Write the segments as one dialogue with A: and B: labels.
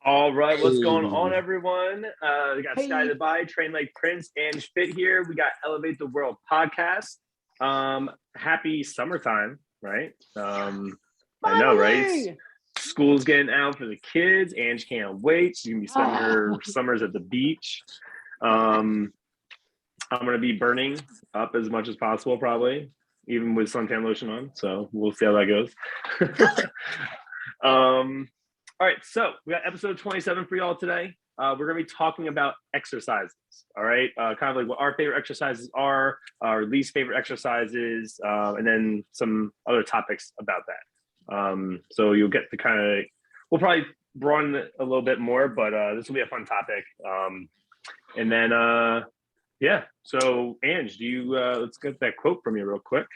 A: All right, what's going on,
B: Hey,
A: everyone? We got Sky
C: Hey,
A: the Bye, Train Like Prince, and Spit here. We got Elevate the World podcast. Happy summertime, right? I know, right?
C: finally!
A: School's getting out for the kids. Ange can't wait. She's gonna be spending her summers at the beach. Um, I'm gonna be burning up as much as possible, probably, even with suntan lotion on. So we'll see how that goes. All right, so we got episode 27 for y'all today. We're going to be talking about exercises. All right, kind of like what our favorite exercises are, our least favorite exercises, and then some other topics about that. So you'll get to kind of, we'll probably broaden it a little bit more, but this will be a fun topic. And then, yeah. So Ange, do you let's get that quote from you real quick.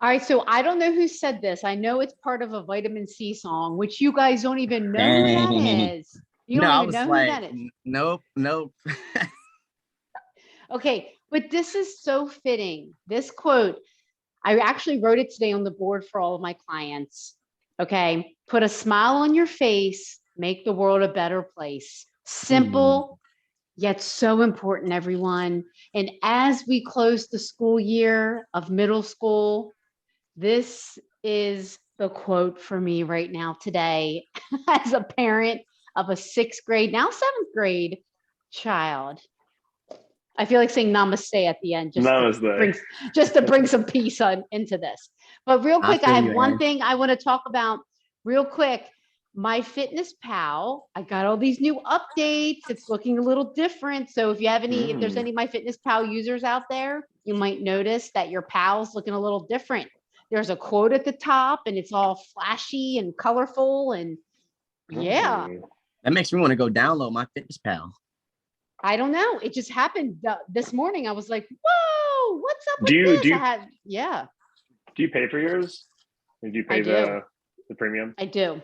C: All right, so I don't know who said this. I know it's part of a vitamin C song, which you guys don't even know who that
B: dang.
C: is. You don't
B: I
C: even
B: was
C: know who
B: like,
C: that is.
B: nope.
C: Okay, but this is so fitting. This quote, I actually wrote it today on the board for all of my clients. Okay, put a smile on your face, make the world a better place. Simple, yet so important, everyone. And as we close the school year of middle school, this is the quote for me right now today as a parent of a sixth grade, now seventh grade child. I feel like saying namaste at the end
A: Namaste.
C: just to bring some peace into this. But real
B: I
C: quick, I
B: feel
C: have
B: you,
C: one
B: man.
C: thing I want to talk about real quick. My Fitness Pal, I got all these new updates. It's looking a little different. So if you have if there's any of my Fitness Pal users out there, you might notice that your pal's looking a little different. There's a quote at the top and it's all flashy and colorful. And yeah,
B: That makes me want to go download my Fitness Pal.
C: I don't know. It just happened this morning. I was like, whoa, what's up with
A: Do
C: this?
A: you
C: Yeah,
A: do you pay for yours? Do you
C: I
A: pay
C: do.
A: the premium?
C: I do.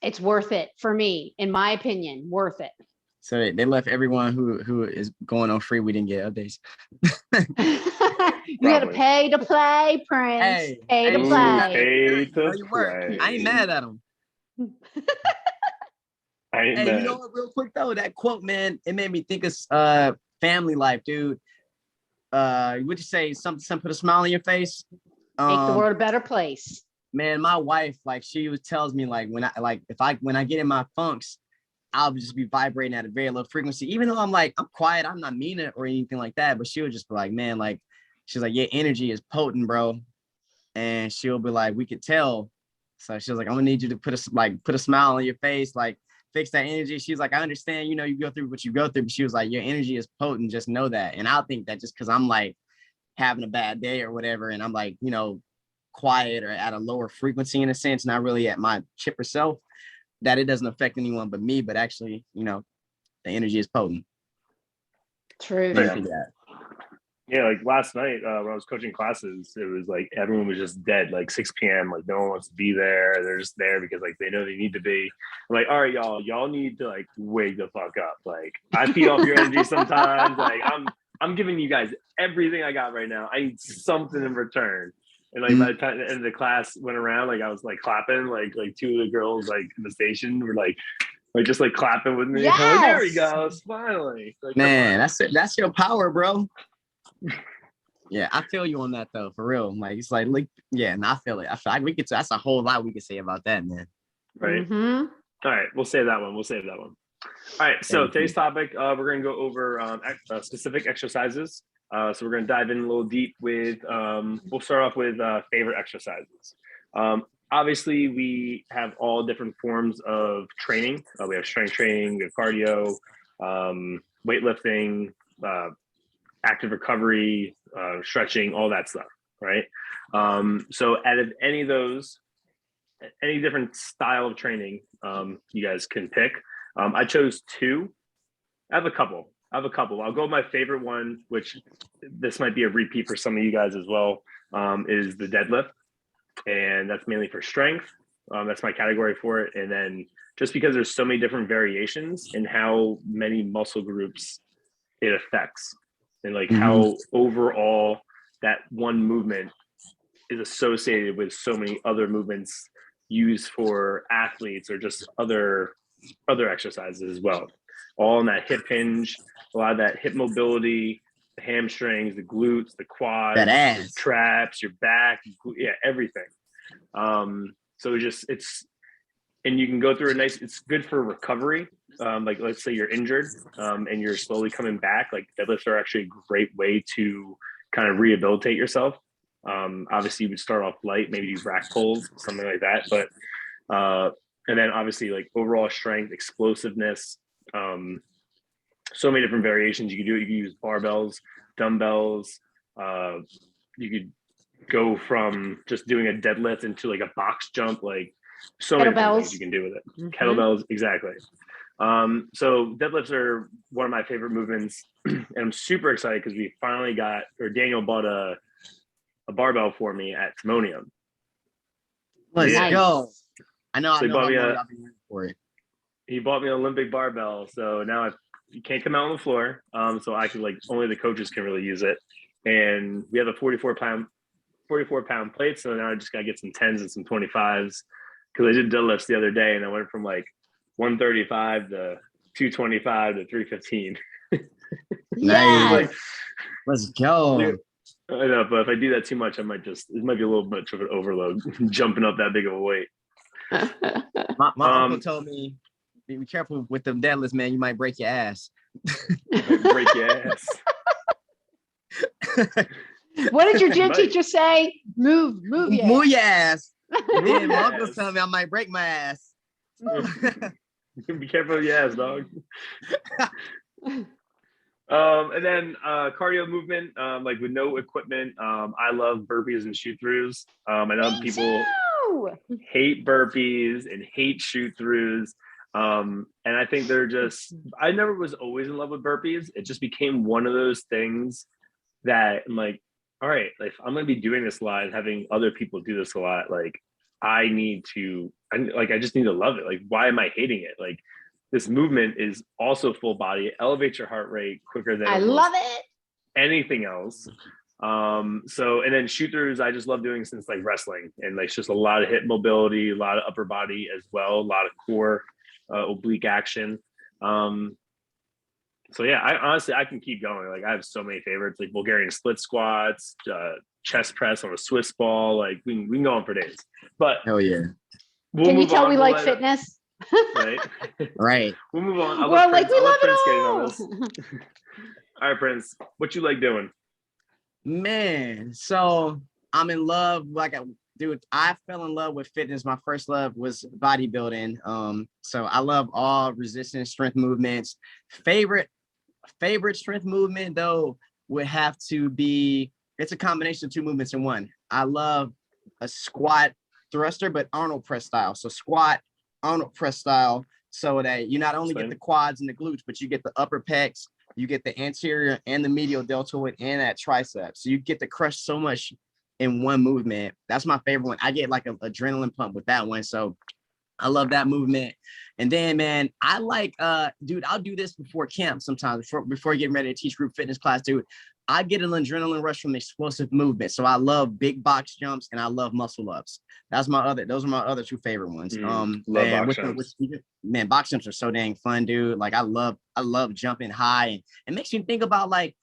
C: It's worth it for me, in my opinion, worth it.
B: So they left everyone who is going on free. We didn't get updates.
C: You got to pay to play, Prince. Pay to play.
A: Pay to
B: Know your work.
A: play.
B: I ain't mad at them.
A: I ain't
B: Hey,
A: mad.
B: you know what? Real quick though, that quote, man, it made me think of family life, dude. Would you say something put a smile on your face?
C: Make the world a better place.
B: Man, my wife, like she always tells me, like when I get in my funks, I'll just be vibrating at a very low frequency. Even though I'm quiet, I'm not mean it or anything like that. But she'll just be like, man, like she's like, your energy is potent, bro. And she'll be like, we could tell. So she was like, I'm gonna need you to put a smile on your face, like fix that energy. She's like, I understand, you go through what you go through, but she was like, your energy is potent, just know that. And I'll think that just because I'm like having a bad day or whatever, and I'm like, quiet or at a lower frequency in a sense, not really at my chipper self, that it doesn't affect anyone but me, but actually, the energy is potent.
C: True.
A: Yeah, like last night when I was coaching classes, it was like everyone was just dead, like 6 p.m. Like no one wants to be there. They're just there because like they know they need to be. I'm like, all right, y'all need to like wake the fuck up. Like I feed off your energy sometimes. Like I'm giving you guys everything I got right now. I need something in return. And like by the time the end of the class went around, like I was like clapping, like two of the girls like in the station were like just like clapping with me.
C: Yes!
A: Like, there we go, smiling. Like,
B: Man, that's it. That's your power, bro. Yeah, I feel you on that though, for real. Like it's like yeah, and I feel it. I feel like that's a whole lot we could say about that, man.
A: Right.
C: Mm-hmm.
A: All right, we'll save that one. All right, so today's topic, we're going to go over specific exercises. So we're going to dive in a little deep with, we'll start off with favorite exercises. Obviously, we have all different forms of training. We have strength training, we have cardio, weightlifting, active recovery, stretching, all that stuff, right? So out of any of those, any different style of training you guys can pick. I chose two. I have a couple. I'll go with my favorite one, which this might be a repeat for some of you guys as well, is the deadlift. And that's mainly for strength. That's my category for it. And then just because there's so many different variations in how many muscle groups it affects and like how overall that one movement is associated with so many other movements used for athletes or just other other exercises as well, all in that hip hinge, a lot of that hip mobility, the hamstrings, the glutes, the quads,
B: That ass.
A: your traps, your back, everything. So and you can go through it's good for recovery. Like let's say you're injured and you're slowly coming back, like deadlifts are actually a great way to kind of rehabilitate yourself. Obviously you would start off light, maybe do rack pulls, something like that. But and then obviously like overall strength, explosiveness, so many different variations you can do. You can use barbells, dumbbells. You could go from just doing a deadlift into like a box jump, like so many different things you can do with it. Mm-hmm. Kettlebells, exactly. So deadlifts are one of my favorite movements, and I'm super excited because we finally Daniel bought a barbell for me at Timonium.
B: Let's go. I know
A: I've
B: been for it.
A: He bought me an Olympic barbell, so now you can't come out on the floor. So I can only the coaches can really use it. And we have a 44 pound plate. So now I just gotta get some 10s and some 25s because I did deadlifts the other day and I went from like 135 to 225 to 315.
B: Nice. Let's go.
A: I know, but if I do that too much, it might be a little much of an overload jumping up that big of a weight.
B: My uncle told me, be careful with them deadlifts, man. You might break your ass.
A: Break your ass.
C: What did your gym teacher say? Move your ass.
B: Then my uncle told me I might break my ass.
A: Be careful of your ass, dog. And then cardio movement, like with no equipment. I love burpees and shoot throughs. I know people hate burpees and hate shoot throughs. And I think I never was always in love with burpees. It just became one of those things that I'm like, all right, if I'm going to be doing this a lot and having other people do this a lot, like I just need to love it. Like, why am I hating it? Like, this movement is also full body. It elevates your heart rate quicker than anything else. And then shoot throughs, I just love doing since like wrestling, and like it's just a lot of hip mobility, a lot of upper body as well, a lot of core, oblique action. So yeah, I can keep going. Like I have so many favorites, like Bulgarian split squats, chest press on a Swiss ball. Like we can go on for days. But
B: hell yeah.
C: Can you tell we like fitness?
A: Right.
B: Right.
A: We'll move on.
C: We love it all.
A: All right, Prince, what you like doing?
B: Man, so I'm in love. I fell in love with fitness. My first love was bodybuilding. So I love all resistance strength movements. Favorite strength movement though would have to be, it's a combination of two movements in one. I love a squat thruster, but Arnold press style. So squat, Arnold press style, so that you not only get the quads and the glutes, but you get the upper pecs, you get the anterior and the medial deltoid and that tricep. So you get to crush so much in one movement. That's my favorite one. I get like an adrenaline pump with that one. So I love that movement. And then, man, I like, dude, I'll do this before camp sometimes, before getting ready to teach group fitness class, dude. I get an adrenaline rush from explosive movement. So I love big box jumps and I love muscle ups. Those are my other two favorite ones.
A: Love box jumps.
B: Man, box jumps are so dang fun, dude. Like I love jumping high, and it makes me think about like,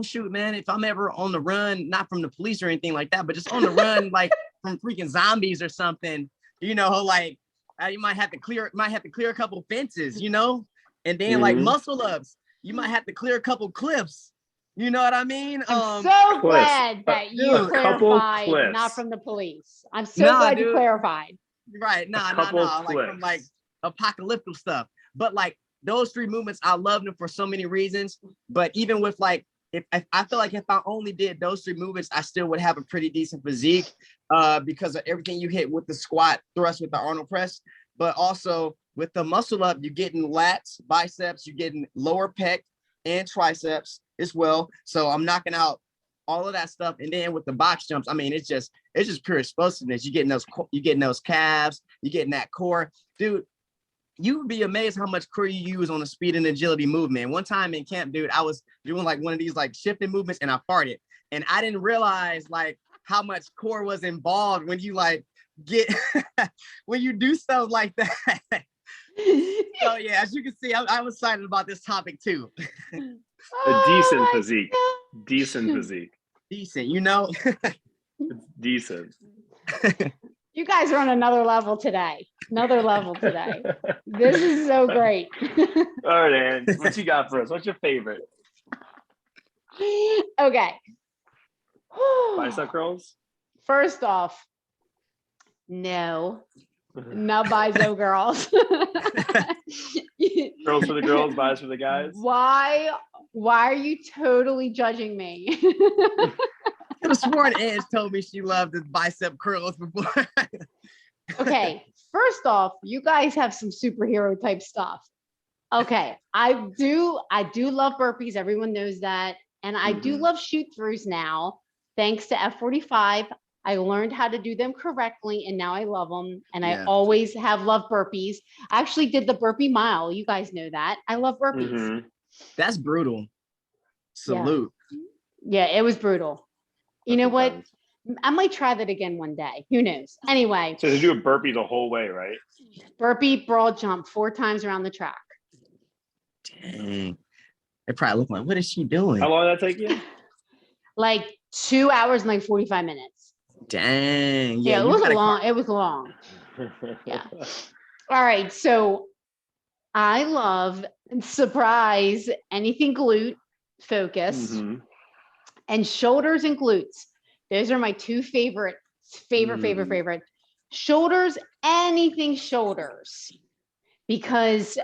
B: shoot, man, if I'm ever on the run, not from the police or anything like that, but just on the run, like from freaking zombies or something, like you might have to clear a couple fences, and then like muscle ups, you might have to clear a couple cliffs. You know what I mean?
C: I'm so glad that you clarified, not from the police. I'm so glad you clarified.
B: Right. Nah. Like from like apocalyptic stuff. But like those three movements, I love them for so many reasons. But even with like, if I feel like if I only did those three movements, I still would have a pretty decent physique because of everything you hit with the squat, thrust with the Arnold press, but also with the muscle up, you're getting lats, biceps, you're getting lower pec and triceps as well. So I'm knocking out all of that stuff. And then with the box jumps, I mean, it's just pure explosiveness. You're getting those calves, you're getting that core. Dude, you would be amazed how much core you use on a speed and agility movement. One time in camp, dude, I was doing like one of these like shifting movements and I farted. And I didn't realize like how much core was involved when you like when you do stuff like that. So yeah, as you can see, I'm excited about this topic too.
A: A decent
C: my
A: physique.
C: gosh.
A: Decent physique.
B: Decent, you know.
A: It's decent.
C: You guys are on another level today. Another level today. This is so great.
A: All right, Ann. What you got for us? What's your favorite?
C: Okay.
A: Bicep curls?
C: First off, no, not biso girls.
A: Girls for the girls, bis for the guys?
C: Why are you totally judging me?
B: I could have sworn Edge told me she loved the bicep curls before.
C: Okay, first off, you guys have some superhero type stuff. Okay, I do love burpees. Everyone knows that. And I do love shoot throughs now. Thanks to F45, I learned how to do them correctly and now I love them. And I always have loved burpees. I actually did the burpee mile. You guys know that. I love burpees.
B: That's brutal. Salute.
C: Yeah, it was brutal. You know what? I might try that again one day. Who knows? Anyway.
A: So to do a burpee the whole way, right?
C: Burpee, broad jump 4 times around the track.
B: Dang. They probably look like, what is she doing?
A: How long did that take you?
C: Like 2 hours and like 45 minutes.
B: Dang.
C: Yeah, it was long. It was long. Yeah. All right. So I love surprise anything glute focus and shoulders and glutes. Those are my two favorite. Shoulders, anything shoulders, because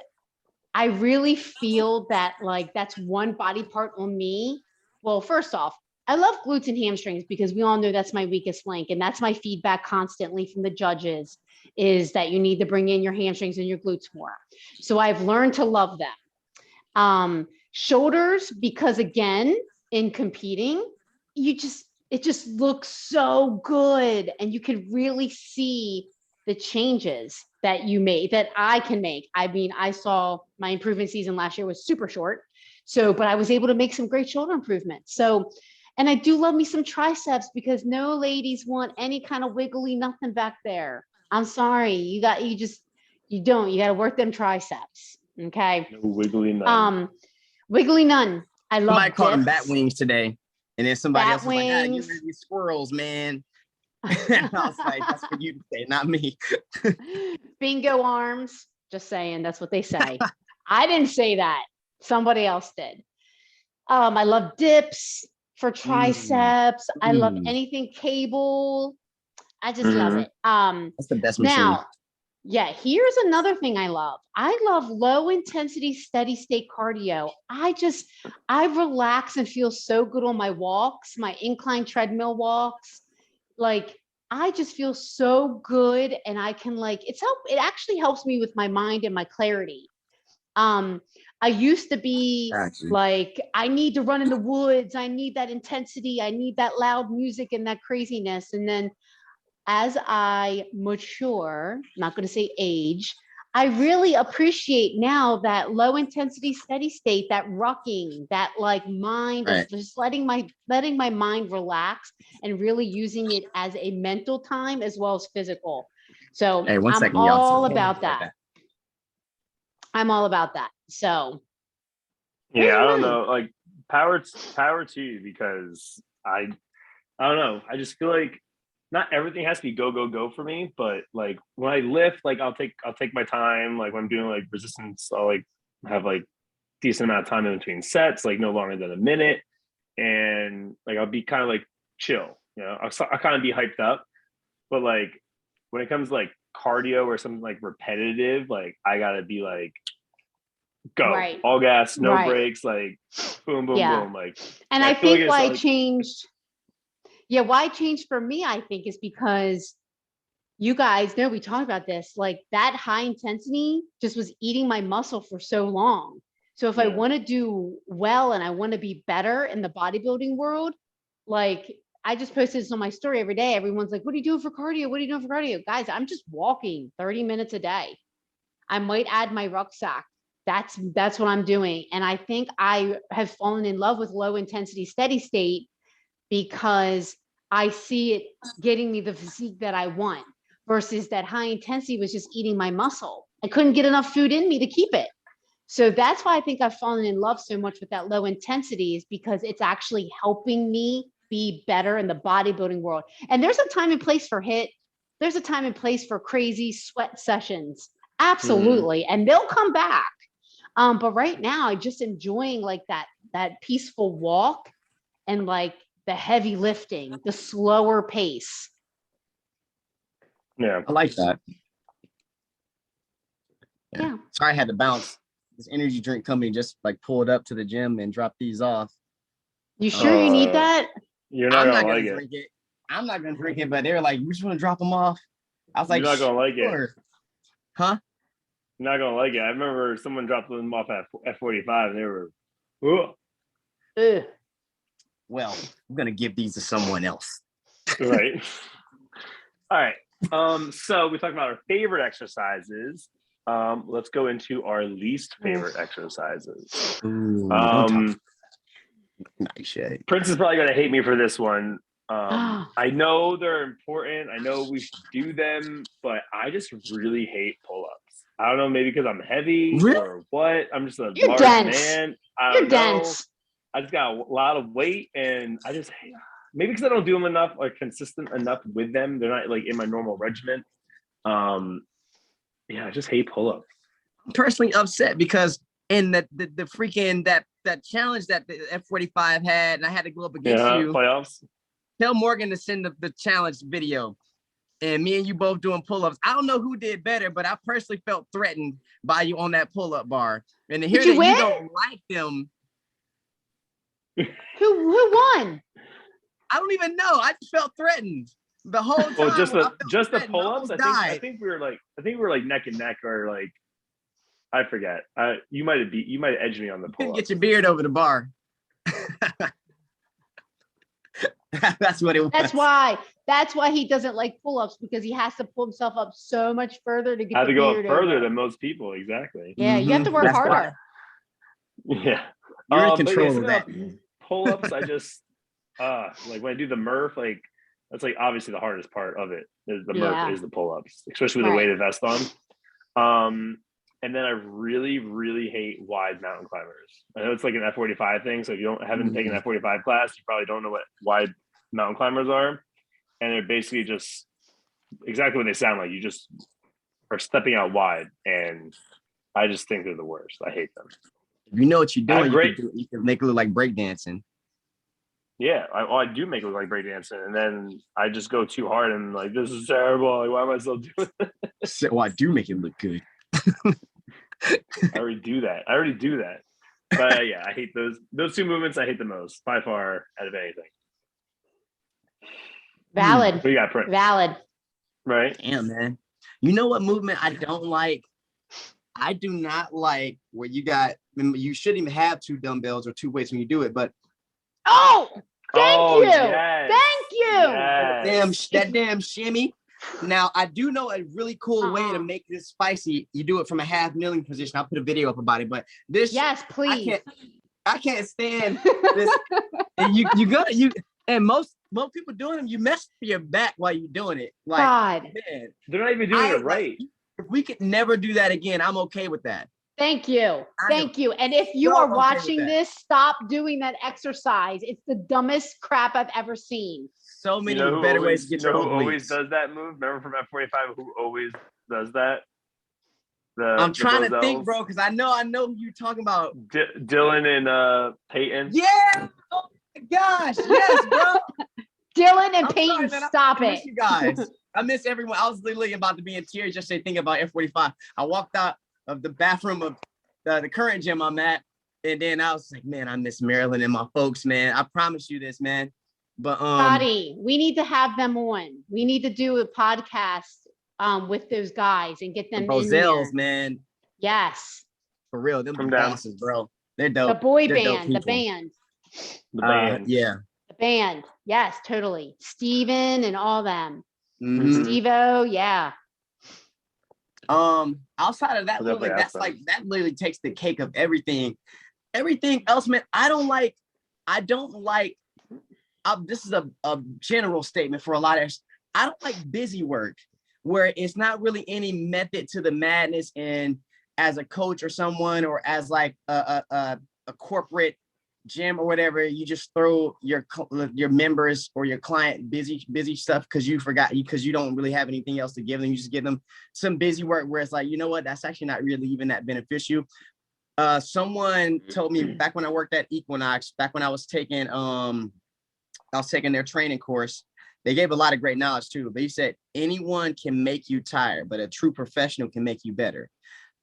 C: I really feel that like that's one body part on me. Well, first off, I love glutes and hamstrings because we all know that's my weakest link. And that's my feedback constantly from the judges is that you need to bring in your hamstrings and your glutes more. So I've learned to love them. Shoulders, because again, in competing, it just looks so good. And you can really see the changes that you made, that I can make. I mean, I saw my improvement season last year was super short. So, but I was able to make some great shoulder improvements. So, and I do love me some triceps because no ladies want any kind of wiggly nothing back there. I'm sorry. You don't. You got to work them triceps. Okay.
A: No wiggly none.
C: Wiggly none. I love
B: Somebody called them bat wings today. And then somebody else was like, ah, you these squirrels, man. I was like, that's for you to say, not me.
C: Bingo arms. Just saying, that's what they say. I didn't say that. Somebody else did. I love dips for triceps. I love anything cable. I just love it.
B: That's the best machine.
C: Now, yeah, here's another thing I love. I love low intensity, steady state cardio. I relax and feel so good on my walks, my incline treadmill walks. Like, I just feel so good. And I can it actually helps me with my mind and my clarity. I used to be like, I need to run in the woods. I need that intensity. I need that loud music and that craziness. And then as I mature, not going to say age, I really appreciate now that low intensity, steady state, that rucking, that like mind, just letting my mind relax and really using it as a mental time as well as physical. So hey, I'm all about that. I'm all about that. So
A: yeah, I don't know, like power to you, because I don't know. I just feel like not everything has to be go for me, but like when I lift, like I'll take my time. Like when I'm doing like resistance, I'll like have like decent amount of time in between sets, like no longer than a minute, and like I'll be kind of like chill. You know, I'll kind of be hyped up, but like when it comes to like cardio or something like repetitive, like I gotta be like go all gas, no brakes, like boom, boom, like.
C: And I think like why it changed. Yeah, why it changed for me, I think, is because you guys know we talked about this, like that high intensity just was eating my muscle for so long. So if I want to do well and I want to be better in the bodybuilding world, like I just posted this on my story every day. Everyone's like, what are you doing for cardio? What are you doing for cardio? Guys, I'm just walking 30 minutes a day. I might add my rucksack. That's what I'm doing. And I think I have fallen in love with low intensity, steady state because I see it getting me the physique that I want versus that high intensity was just eating my muscle. I couldn't get enough food in me to keep it. So that's why I think I've fallen in love so much with that low intensity, is because it's actually helping me be better in the bodybuilding world. And there's a time and place for HIIT. There's a time and place for crazy sweat sessions. Absolutely. And they'll come back. But right now I'm just enjoying like that peaceful walk and like the heavy lifting, the slower pace.
A: Yeah.
B: I like that.
C: Yeah.
B: Sorry, I had to bounce. This energy drink company just like pulled up to the gym and dropped these off.
C: You sure you need that?
A: You're not gonna like
B: drink it. I'm not gonna drink it, but they were like, "You just want to drop them off?" I was like,
A: "You're not gonna like
B: sure.
A: it,
B: huh?"
A: You're not gonna like it. I remember someone dropped them off at F45, and they were, "Ooh."
C: Ugh.
B: Well, I'm gonna give these to someone else.
A: Right. All right. So we talked about our favorite exercises. Let's go into our least favorite exercises.
B: Ooh, nice shade.
A: Prince is probably gonna hate me for this one. I know they're important. I know we should do them, but I just really hate pull-ups. I don't know, maybe because I'm heavy or what. I'm just a large man.
C: You're dense.
A: I just got a lot of weight, and I just maybe because I don't do them enough or consistent enough with them. They're not like in my normal regimen. Yeah, I just hate pull-ups.
B: I'm personally upset because in the freaking that challenge that the F45 had, and I had to go up against you.
A: Playoffs.
B: Tell Morgan to send the challenge video, and me and you both doing pull-ups. I don't know who did better, but I personally felt threatened by you on that pull-up bar. And to hear that you don't like them.
C: Who won?
B: I don't even know. I just felt threatened the whole time.
A: Well, just the pull-ups. I think we were like neck and neck, or like I forget. You might have edged me on the pull-ups.
B: You couldn't get your beard over the bar. That's what it was.
C: That's why he doesn't like pull-ups, because he has to pull himself up so much further to get.
A: I have to go up further than most people. Exactly.
C: Yeah, you have to work harder.
A: Yeah,
B: you're in control of that.
A: Pull-ups, I just like when I do the Murph, like that's like obviously the hardest part of it is the Murph is the pull-ups, especially with the weighted vest on. And then I really, really hate wide mountain climbers. I know it's like an F45 thing, so if you haven't taken an F45 class, you probably don't know what wide mountain climbers are. And they're basically just exactly what they sound like. You just are stepping out wide, and I just think they're the worst. I hate them.
B: If you know what you're doing, you can make it look like breakdancing.
A: Yeah, I do make it look like breakdancing, and then I just go too hard and like, this is terrible. Like, why am I still doing this?
B: Well, I do make it look good.
A: I already do that. But yeah, I hate those two movements. I hate the most by far out of anything.
C: Valid.
A: What you got, Prince?
C: Valid.
A: Right?
B: Damn, man. You know what movement I don't like? I do not like where you shouldn't even have two dumbbells or two weights when you do it, but
C: thank you.
A: Yes.
C: Thank you.
A: Yes.
B: That damn shimmy. Now, I do know a really cool way to make this spicy. You do it from a half kneeling position. I'll put a video up about it, but this,
C: yes, please.
B: I can't stand this. And most people doing them, you mess with your back while you're doing it. Like,
C: God.
B: Man,
A: they're not even doing it right.
B: If we could never do that again, I'm okay with that.
C: Thank you. Thank you. And if you are watching this, stop doing that exercise. It's the dumbest crap I've ever seen.
B: So many better ways to get your
A: who always does that move? Remember from F45 who always does that?
B: I'm trying to think, bro, because I know who you're talking about.
A: Dylan and Peyton.
B: Yeah. Oh my gosh. Yes, bro.
C: Dylan and Peyton, stop it.
B: I miss you guys. I miss everyone. I was literally about to be in tears just thinking about F45. I walked out of the bathroom of the current gym I'm at, and then I was like, man, I miss Maryland and my folks, man. I promise you this, man. But
C: Scotty, we need to have them on. We need to do a podcast with those guys and get them in
B: Roselles,
C: here.
B: Man.
C: Yes.
B: For real, them bosses, bro. They're dope.
C: The boy
B: They're
C: band, the band.
A: The band.
B: Yeah.
C: The band. Yes, totally. Steven and all them.
B: Mm-hmm.
C: Steve-O, yeah.
B: Outside of that, that literally takes the cake of everything. Everything else, man, I don't like. This is a general statement for a lot of. I don't like busy work. where it's not really any method to the madness. And as a coach or someone, or as like a corporate gym or whatever, you just throw your members or your client busy stuff because you don't really have anything else to give them. You just give them some busy work where it's like, you know what, that's actually not really even that beneficial. Someone told me back when I worked at Equinox, back when I was taking their training course, they gave a lot of great knowledge too, but he said anyone can make you tired, but a true professional can make you better.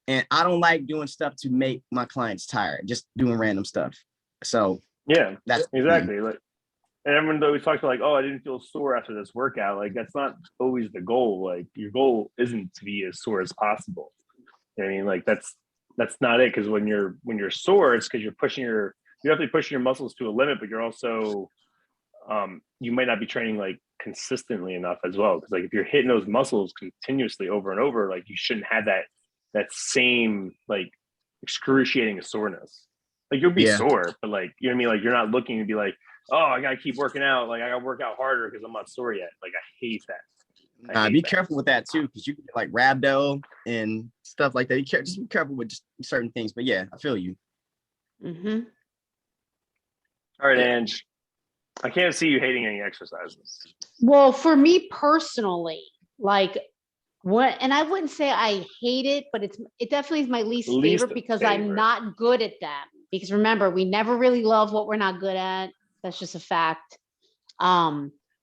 B: And I don't like doing stuff to make my clients tired, just doing random stuff. So
A: yeah,
B: that's
A: exactly. Like, and everyone always talks about like, oh, I didn't feel sore after this workout. Like, that's not always the goal. Like, your goal isn't to be as sore as possible. You know what I mean? Like, that's not it. Because when you're sore, it's because you're definitely pushing your muscles to a limit, but you're also you might not be training like consistently enough as well. Because like if you're hitting those muscles continuously over and over, like you shouldn't have that same like excruciating soreness. Like you'll be sore, but like, you know what I mean? Like you're not looking to be like, oh, I gotta keep working out. Like I gotta work out harder because I'm not sore yet. Like I hate that.
B: Be careful with that too, because you can get like rhabdo and stuff like that. Just be careful with just certain things. But yeah, I feel you.
C: Mm-hmm.
A: All right, Ange. I can't see you hating any exercises.
C: Well, for me personally, like and I wouldn't say I hate it, but it definitely is my least favorite because I'm not good at them. Because remember, we never really love what we're not good at. That's just a fact.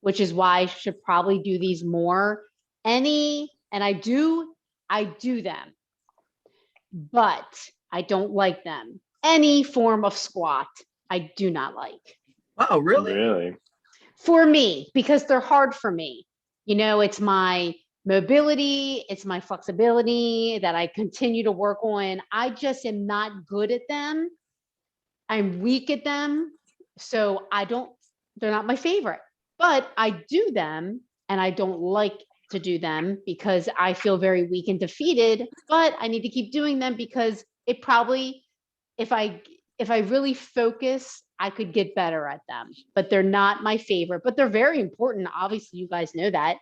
C: Which is why I should probably do these more. And I do them, but I don't like them. Any form of squat, I do not like.
B: Oh, really?
A: Really?
C: For me, because they're hard for me. You know, it's my mobility, it's my flexibility that I continue to work on. I just am not good at them. I'm weak at them. So they're not my favorite, but I do them and I don't like to do them because I feel very weak and defeated, but I need to keep doing them because it probably, if I really focus, I could get better at them, but they're not my favorite, but they're very important. Obviously, you guys know that,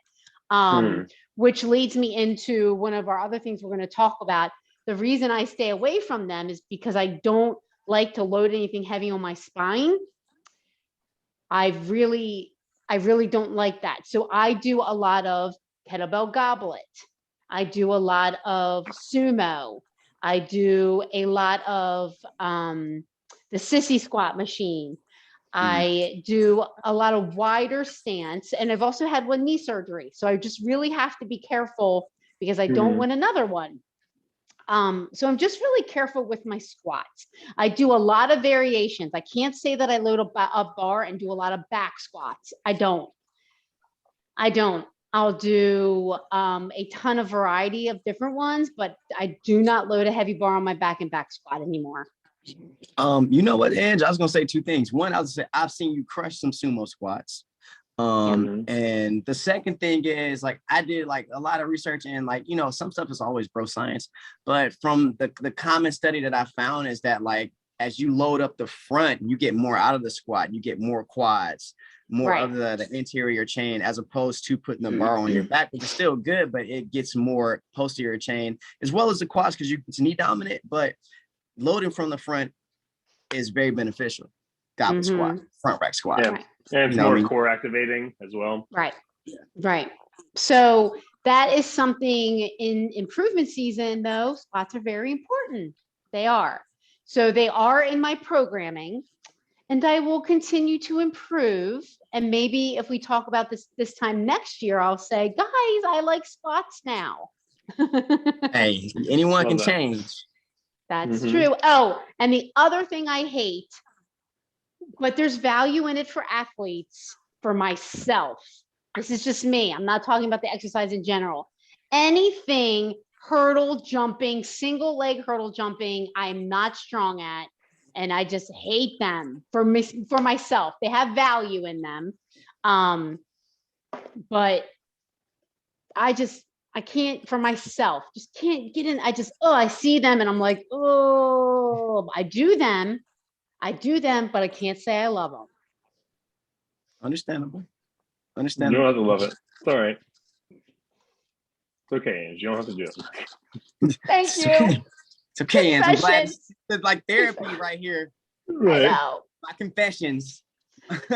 C: which leads me into one of our other things we're going to talk about. The reason I stay away from them is because I don't like to load anything heavy on my spine. I really don't like that. So I do a lot of kettlebell goblet. I do a lot of sumo. I do a lot of the sissy squat machine. I do a lot of wider stance, and I've also had one knee surgery. So I just really have to be careful because I don't want another one. So I'm just really careful with my squats. I do a lot of variations. I can't say that I load a bar and do a lot of back squats. I don't. I'll do a ton of variety of different ones, but I do not load a heavy bar on my back and back squat anymore.
B: You know what, Ange? I was gonna say two things. One, I was gonna say I've seen you crush some sumo squats. And the second thing is like I did like a lot of research and like, you know, some stuff is always bro science, but from the common study that I found is that like as you load up the front, you get more out of the squat, you get more quads, more of the interior chain, as opposed to putting the bar on your back, which is still good, but it gets more posterior chain as well as the quads because it's knee dominant, but loading from the front is very beneficial. Goblet squat, front rack squat.
A: Yeah. And it's more core activating as well.
C: Right. Right. So that is something in improvement season, though. Squats are very important. They are. So they are in my programming, and I will continue to improve. And maybe if we talk about this time next year, I'll say, guys, I like squats now.
B: Hey, anyone can change.
C: That's true. Oh, and the other thing I hate, but there's value in it for athletes, for myself. This is just me. I'm not talking about the exercise in general. Anything hurdle jumping, single leg hurdle jumping, I'm not strong at. And I just hate them for myself. They have value in them. But I can't for myself, just can't get in. I see them and I'm like, oh, I do them, but I can't say I love them.
B: Understandable.
A: You don't have to love it. It's all right. It's okay, Ange. You don't have to do it.
C: Thank you.
B: It's okay, Ange. I'm glad
C: Confession.
B: it's like therapy right here.
C: I
A: Right.
C: know.
B: My confessions.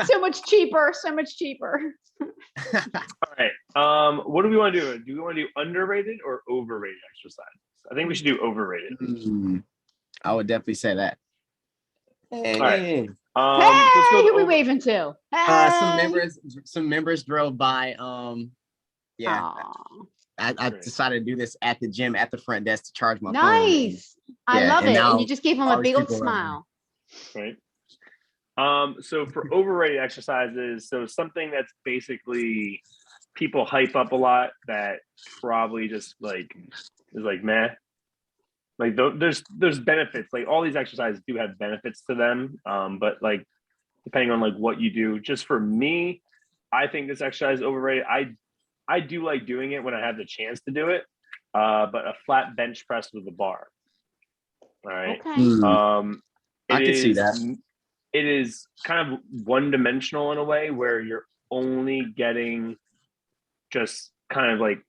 C: So much cheaper. So much cheaper.
A: All right. What do we want to do? Do we want to do underrated or overrated exercise? I think we should do overrated.
B: I would definitely say that. Hey.
A: Right.
C: Hey,
A: let's go
C: who we
A: over-
C: waving to? Hey.
B: Some members drove by. Yeah.
C: Aw,
B: I
A: Great.
B: decided to do this at the gym at the front desk to charge my phone.
C: nice. I
B: Yeah,
C: love
B: and
C: it. And
B: now
C: you just gave him
B: all
C: a
B: these
C: big old
B: people around
C: smile.
A: Right. So for overrated exercises, so something that's basically people hype up a lot that probably just like is like meh. Like there's benefits. Like all these exercises do have benefits to them, but like depending on like what you do. Just for me, I think this exercise is overrated. I do like doing it when I have the chance to do it, but a flat bench press with a bar. All right.
C: Okay.
B: I can see that.
A: It is kind of one-dimensional in a way where you're only getting just kind of like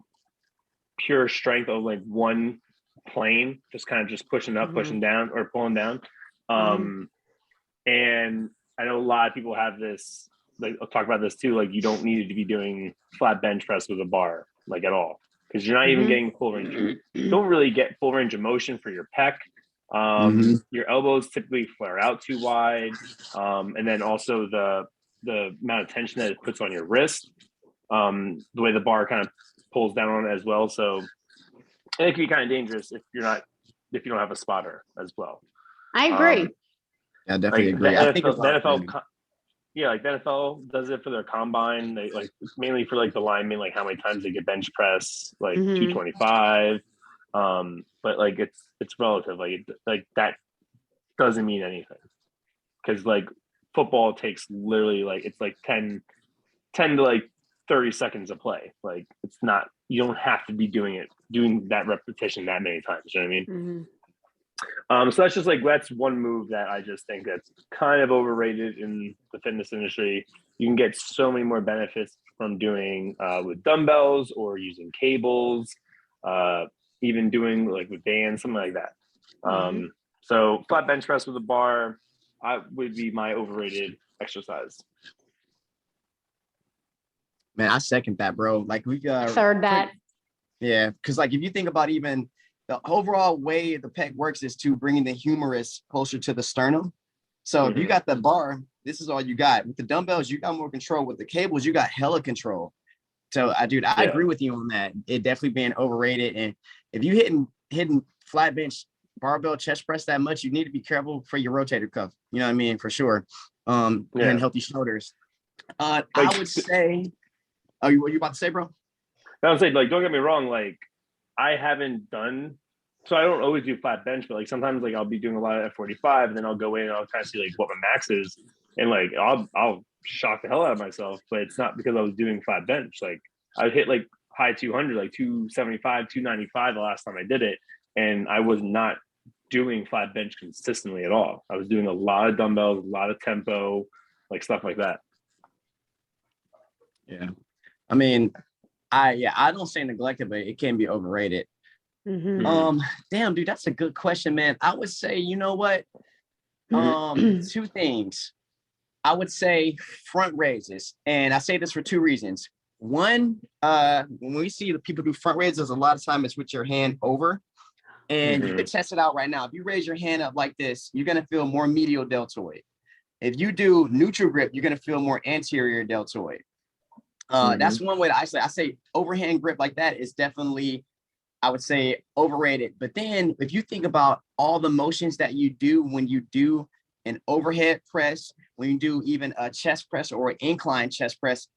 A: pure strength of like one plane, just kind of just pushing up, pushing down, or pulling down. And I know a lot of people have this, like I'll talk about this too, like you don't need to be doing flat bench press with a bar like at all, because you're not even getting full range. You don't really get full range of motion for your pec. Your elbows typically flare out too wide, and then also the amount of tension that it puts on your wrist, the way the bar kind of pulls down on it as well. So it can be kind of dangerous if you don't have a spotter as well.
C: I agree.
B: I definitely
A: Like
B: agree.
A: the
B: I think
A: NFL, like the NFL does it for their combine. They like mainly for like the linemen, like how many times they get bench press, like 225. But like it's relative. Like that doesn't mean anything, because like football takes literally like it's like 10 to like 30 seconds of play. Like it's not, you don't have to be doing that repetition that many times. You know what I mean? So that's just like, that's one move that I just think that's kind of overrated in the fitness industry. You can get so many more benefits from doing with dumbbells or using cables, even doing like with bands, something like that. So flat bench press with a bar would be my overrated exercise.
B: Man, I second that, bro. Like we
C: Third that.
B: Yeah, because like if you think about even the overall way the pec works is to bringing the humerus closer to the sternum. So if you got the bar, this is all you got. With the dumbbells, you got more control. With the cables, you got hella control. So I agree with you on that. It definitely being overrated. And if you hitting flat bench barbell chest press that much, you need to be careful for your rotator cuff. You know what I mean? For sure. And healthy shoulders. I would say, what are you about to say, bro?
A: I would say, like, don't get me wrong, like I haven't done, so I don't always do flat bench, but like sometimes like I'll be doing a lot of F45 and then I'll go in and I'll kind of see like what my max is, and like I'll shock the hell out of myself, but it's not because I was doing flat bench. Like I hit like high 200, like 275, 295 the last time I did it, and I was not doing flat bench consistently at all. I was doing a lot of dumbbells, a lot of tempo, like stuff like that.
B: Yeah. I mean, I don't say neglected, but it can be overrated. Damn, dude, that's a good question, man. I would say, you know what? Two things. I would say front raises, and I say this for two reasons. One, when we see the people do front raises, a lot of time it's with your hand over, and you can test it out right now. If you raise your hand up like this, you're gonna feel more medial deltoid. If you do neutral grip, you're gonna feel more anterior deltoid. That's one way to isolate. I say overhand grip like that is definitely, I would say, overrated. But then if you think about all the motions that you do when you do an overhead press, when you do even a chest press or an incline chest press,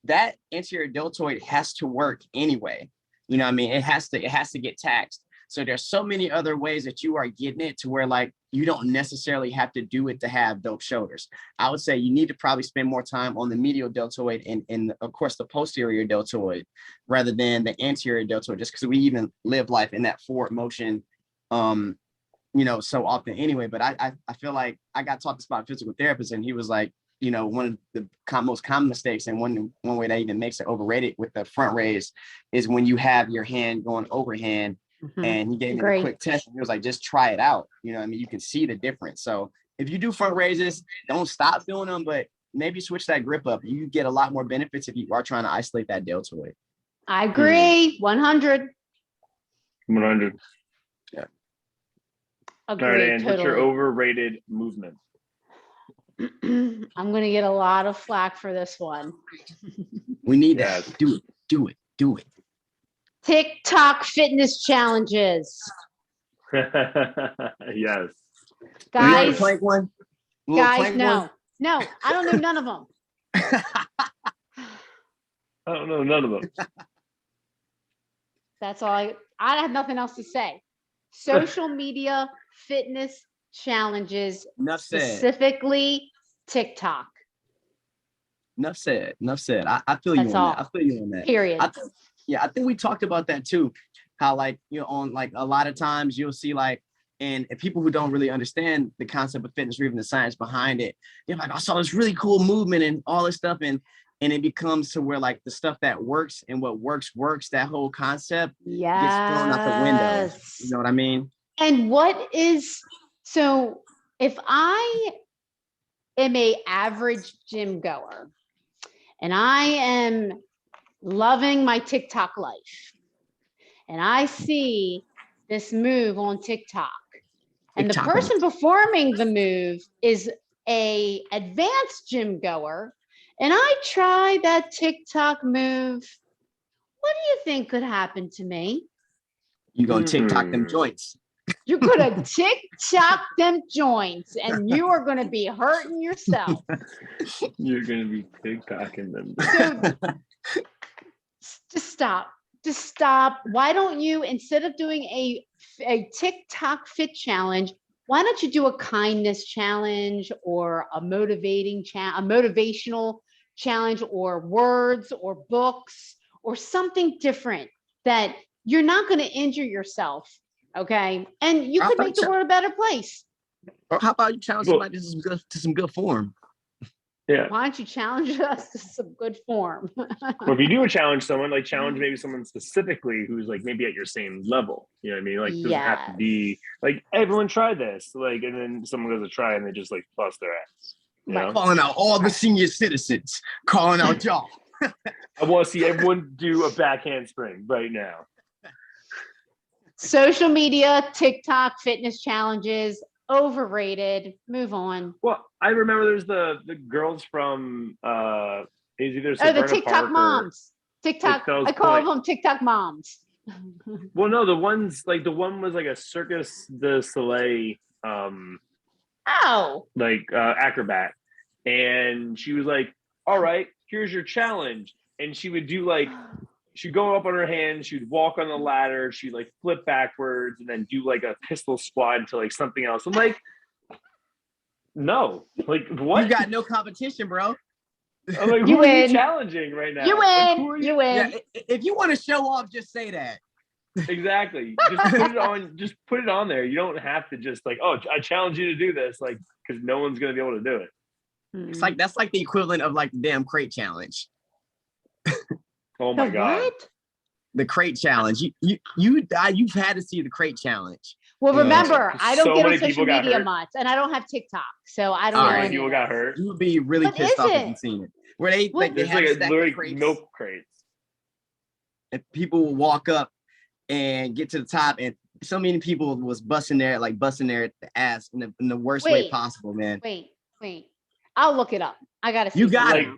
B: that anterior deltoid has to work anyway. You know what I mean? It has to get taxed. So there's so many other ways that you are getting it to where like you don't necessarily have to do it to have dope shoulders. I would say you need to probably spend more time on the medial deltoid and of course the posterior deltoid rather than the anterior deltoid, just because we even live life in that forward motion, so often anyway. But I feel like I got talked to by a physical therapist and he was like, you know, one of the most common mistakes, and one way that even makes it overrated with the front raise is when you have your hand going overhand. And he gave me the quick test. And he was like, just try it out. You know what I mean? You can see the difference. So if you do front raises, don't stop doing them, but maybe switch that grip up. You get a lot more benefits if you are trying to isolate that deltoid.
C: I agree. 100.
A: 100.
B: Yeah.
C: Agreed.
A: All right, and
C: totally.
A: what's your overrated movement?
C: I'm going to get a lot of flack for this one.
B: We need that. Do it.
C: TikTok fitness challenges.
A: Yes.
C: Guys,
B: plank one?
C: no, I don't know none of them.
A: I don't know none of them.
C: That's all I have nothing else to say. Social media fitness challenges,
B: Enough said.
C: specifically TikTok.
B: Enough said. I feel you on that. I feel you on that.
C: Period.
B: I think we talked about that too. How like, you know, on like a lot of times you'll see like, and people who don't really understand the concept of fitness or even the science behind it, they're like, I saw this really cool movement and all this stuff. And it becomes to where like the stuff that works and what works, that whole concept gets thrown out the window. You know what I mean?
C: And so if I am a average gym goer and I am loving my TikTok life and I see this move on TikTok and the person performing the move is a advanced gym goer and I try that TikTok move, what do you think could happen to me?
B: You gonna TikTok them joints.
C: You're gonna TikTok them joints and you are gonna be hurting yourself.
A: You're gonna be TikToking them.
C: So just stop. Why don't you, instead of doing a TikTok fit challenge, why don't you do a kindness challenge or a motivational challenge or words or books or something different that you're not going to injure yourself, okay? And you could make the world a better place.
B: Or how about you challenge somebody to some good form?
A: Yeah.
C: Why don't you challenge us to some good form?
A: Or if you do challenge someone, like challenge maybe someone specifically who's like maybe at your same level. You know what I mean? Like it doesn't have to be like everyone try this. Like, and then someone goes to try and they just like bust their ass. You know?
B: Calling out all the senior citizens, calling out y'all.
A: I want to see everyone do a back handspring right now.
C: Social media, TikTok, fitness challenges, overrated. Move on.
A: Well, I remember there's the girls from
C: the TikTok moms. TikTok. I call them TikTok moms.
A: Well, no, the one was like a Circus du Soleil acrobat, and she was like, all right, here's your challenge. And she would do like, she'd go up on her hands, she'd walk on the ladder, she'd like flip backwards and then do like a pistol squat to like something else. I'm like, no, like what?
B: You got no competition, bro.
A: I'm like, who are you challenging right now?
C: You win. Like, you win.
B: Yeah, if you want to show off, just say that.
A: Exactly. Just put it on there. You don't have to just like, oh, I challenge you to do this, like, because no one's gonna be able to do it.
B: It's like that's like the equivalent of like the damn crate challenge.
A: Oh my God.
C: What?
B: The crate challenge. You've had to see the crate challenge.
C: Well, remember, I don't get on social media much, and I don't have TikTok, so I don't know.
A: Right, people got hurt.
B: You would be really pissed off if you've seen it. Where they have
A: literally milk crates,
B: and people will walk up and get to the top, and so many people was busting their ass in the worst way possible, man.
C: Wait. I'll look it up. I gotta see.
B: You got it.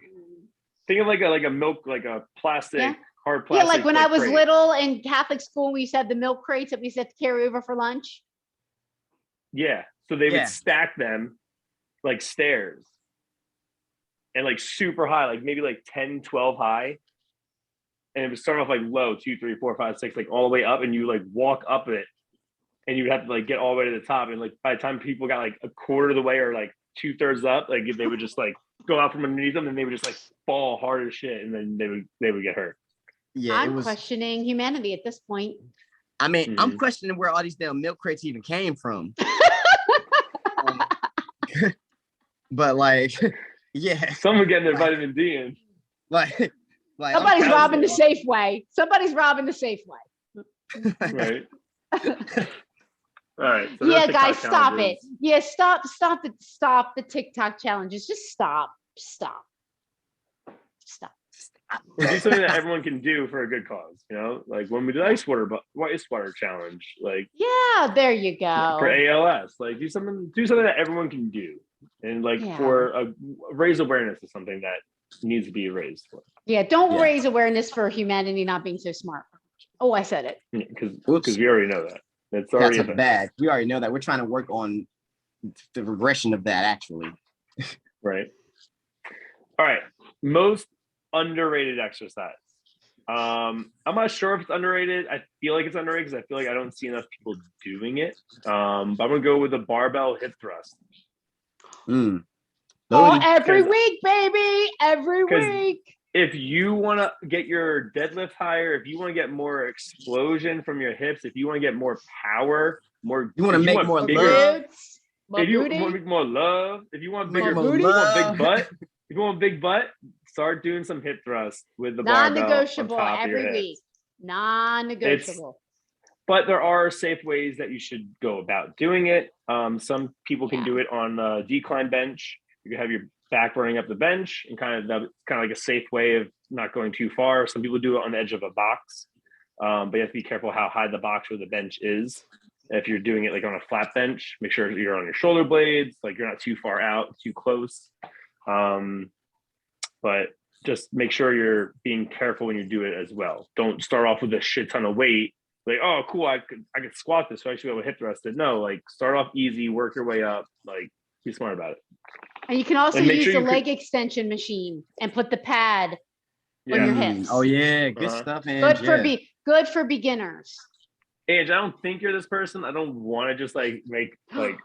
A: Think of like a milk, like a plastic, hard plastic.
C: Yeah, like when I was little in Catholic school, we used to have the milk crates that we used to have to carry over for lunch.
A: Yeah. So they would stack them like stairs and like super high, like maybe like 10, 12 high. And it would start off like low, 2, 3, 4, 5, 6, like all the way up. And you like walk up it and you would have to like get all the way to the top. And like by the time people got like a quarter of the way or like 2/3 up, like they would just like go out from underneath them and they would just like fall hard as shit. And then they would get hurt.
B: Yeah,
C: I'm questioning humanity at this point.
B: I mean, I'm questioning where all these damn milk crates even came from. But like, Yeah.
A: Someone getting their vitamin D in.
B: Like
C: Somebody's
A: counting
C: robbing the
A: it.
C: Safeway. Somebody's robbing the Safeway.
A: Right. All right. So
C: Yeah,
A: those
C: guys,
A: TikTok
C: stop it.
A: challenges.
C: Yeah, stop the TikTok challenges. Just stop.
A: Or do something that everyone can do for a good cause. You know, like when we did ice water challenge, like
C: Yeah, there you
A: for
C: go.
A: ALS, like do something that everyone can do, and like
C: Yeah.
A: for raise awareness is something that needs to be raised for.
C: Yeah, don't
B: Yeah.
C: raise awareness for humanity not being so smart. Oh, I said it.
A: Because we already know that. It's already
B: That's a bad. We already know that. We're trying to work on the regression of that, actually.
A: Right. All right. Most underrated exercise. I'm not sure if it's underrated. I feel like it's underrated because I feel like I don't see enough people doing it. But I'm gonna go with the barbell hip thrust.
B: Mm.
C: Oh,
B: Booty.
C: every week, baby. Every
A: 'Cause
C: week.
A: If you want to get your deadlift higher, if you want to get more explosion from your hips, if you want to get more power, more
B: You want to
A: if
B: make more
A: bigger,
B: love.
C: Glutes, more
A: if you
C: booty.
A: want to make more love, if you want
B: Make
A: bigger,
B: more
A: if you want
B: love.
A: big butt, if you want big butt, start doing some hip thrusts with the barbell on
C: Non-negotiable
A: top of your
C: every
A: hips.
C: week. Non-negotiable.
A: But there are safe ways that you should go about doing it. Some people can do it on a decline bench. You can have your back running up the bench, and kind of like a safe way of not going too far. Some people do it on the edge of a box, but you have to be careful how high the box or the bench is. If you're doing it like on a flat bench, make sure you're on your shoulder blades, like you're not too far out, too close. But just make sure you're being careful when you do it as well. Don't start off with a shit ton of weight. Like, oh, cool, I could squat this, so I should be able to hip thrust it. No, like start off easy, work your way up. Like, be smart about it.
C: And you can also
A: And make
C: use
A: sure
C: the
A: you
C: leg extension machine and put the pad on
A: Yeah.
C: your hips.
B: Oh yeah, good
A: Uh-huh.
B: stuff, Ange.
C: Good for beginners.
A: Ange, I don't think you're this person. I don't want to just like make like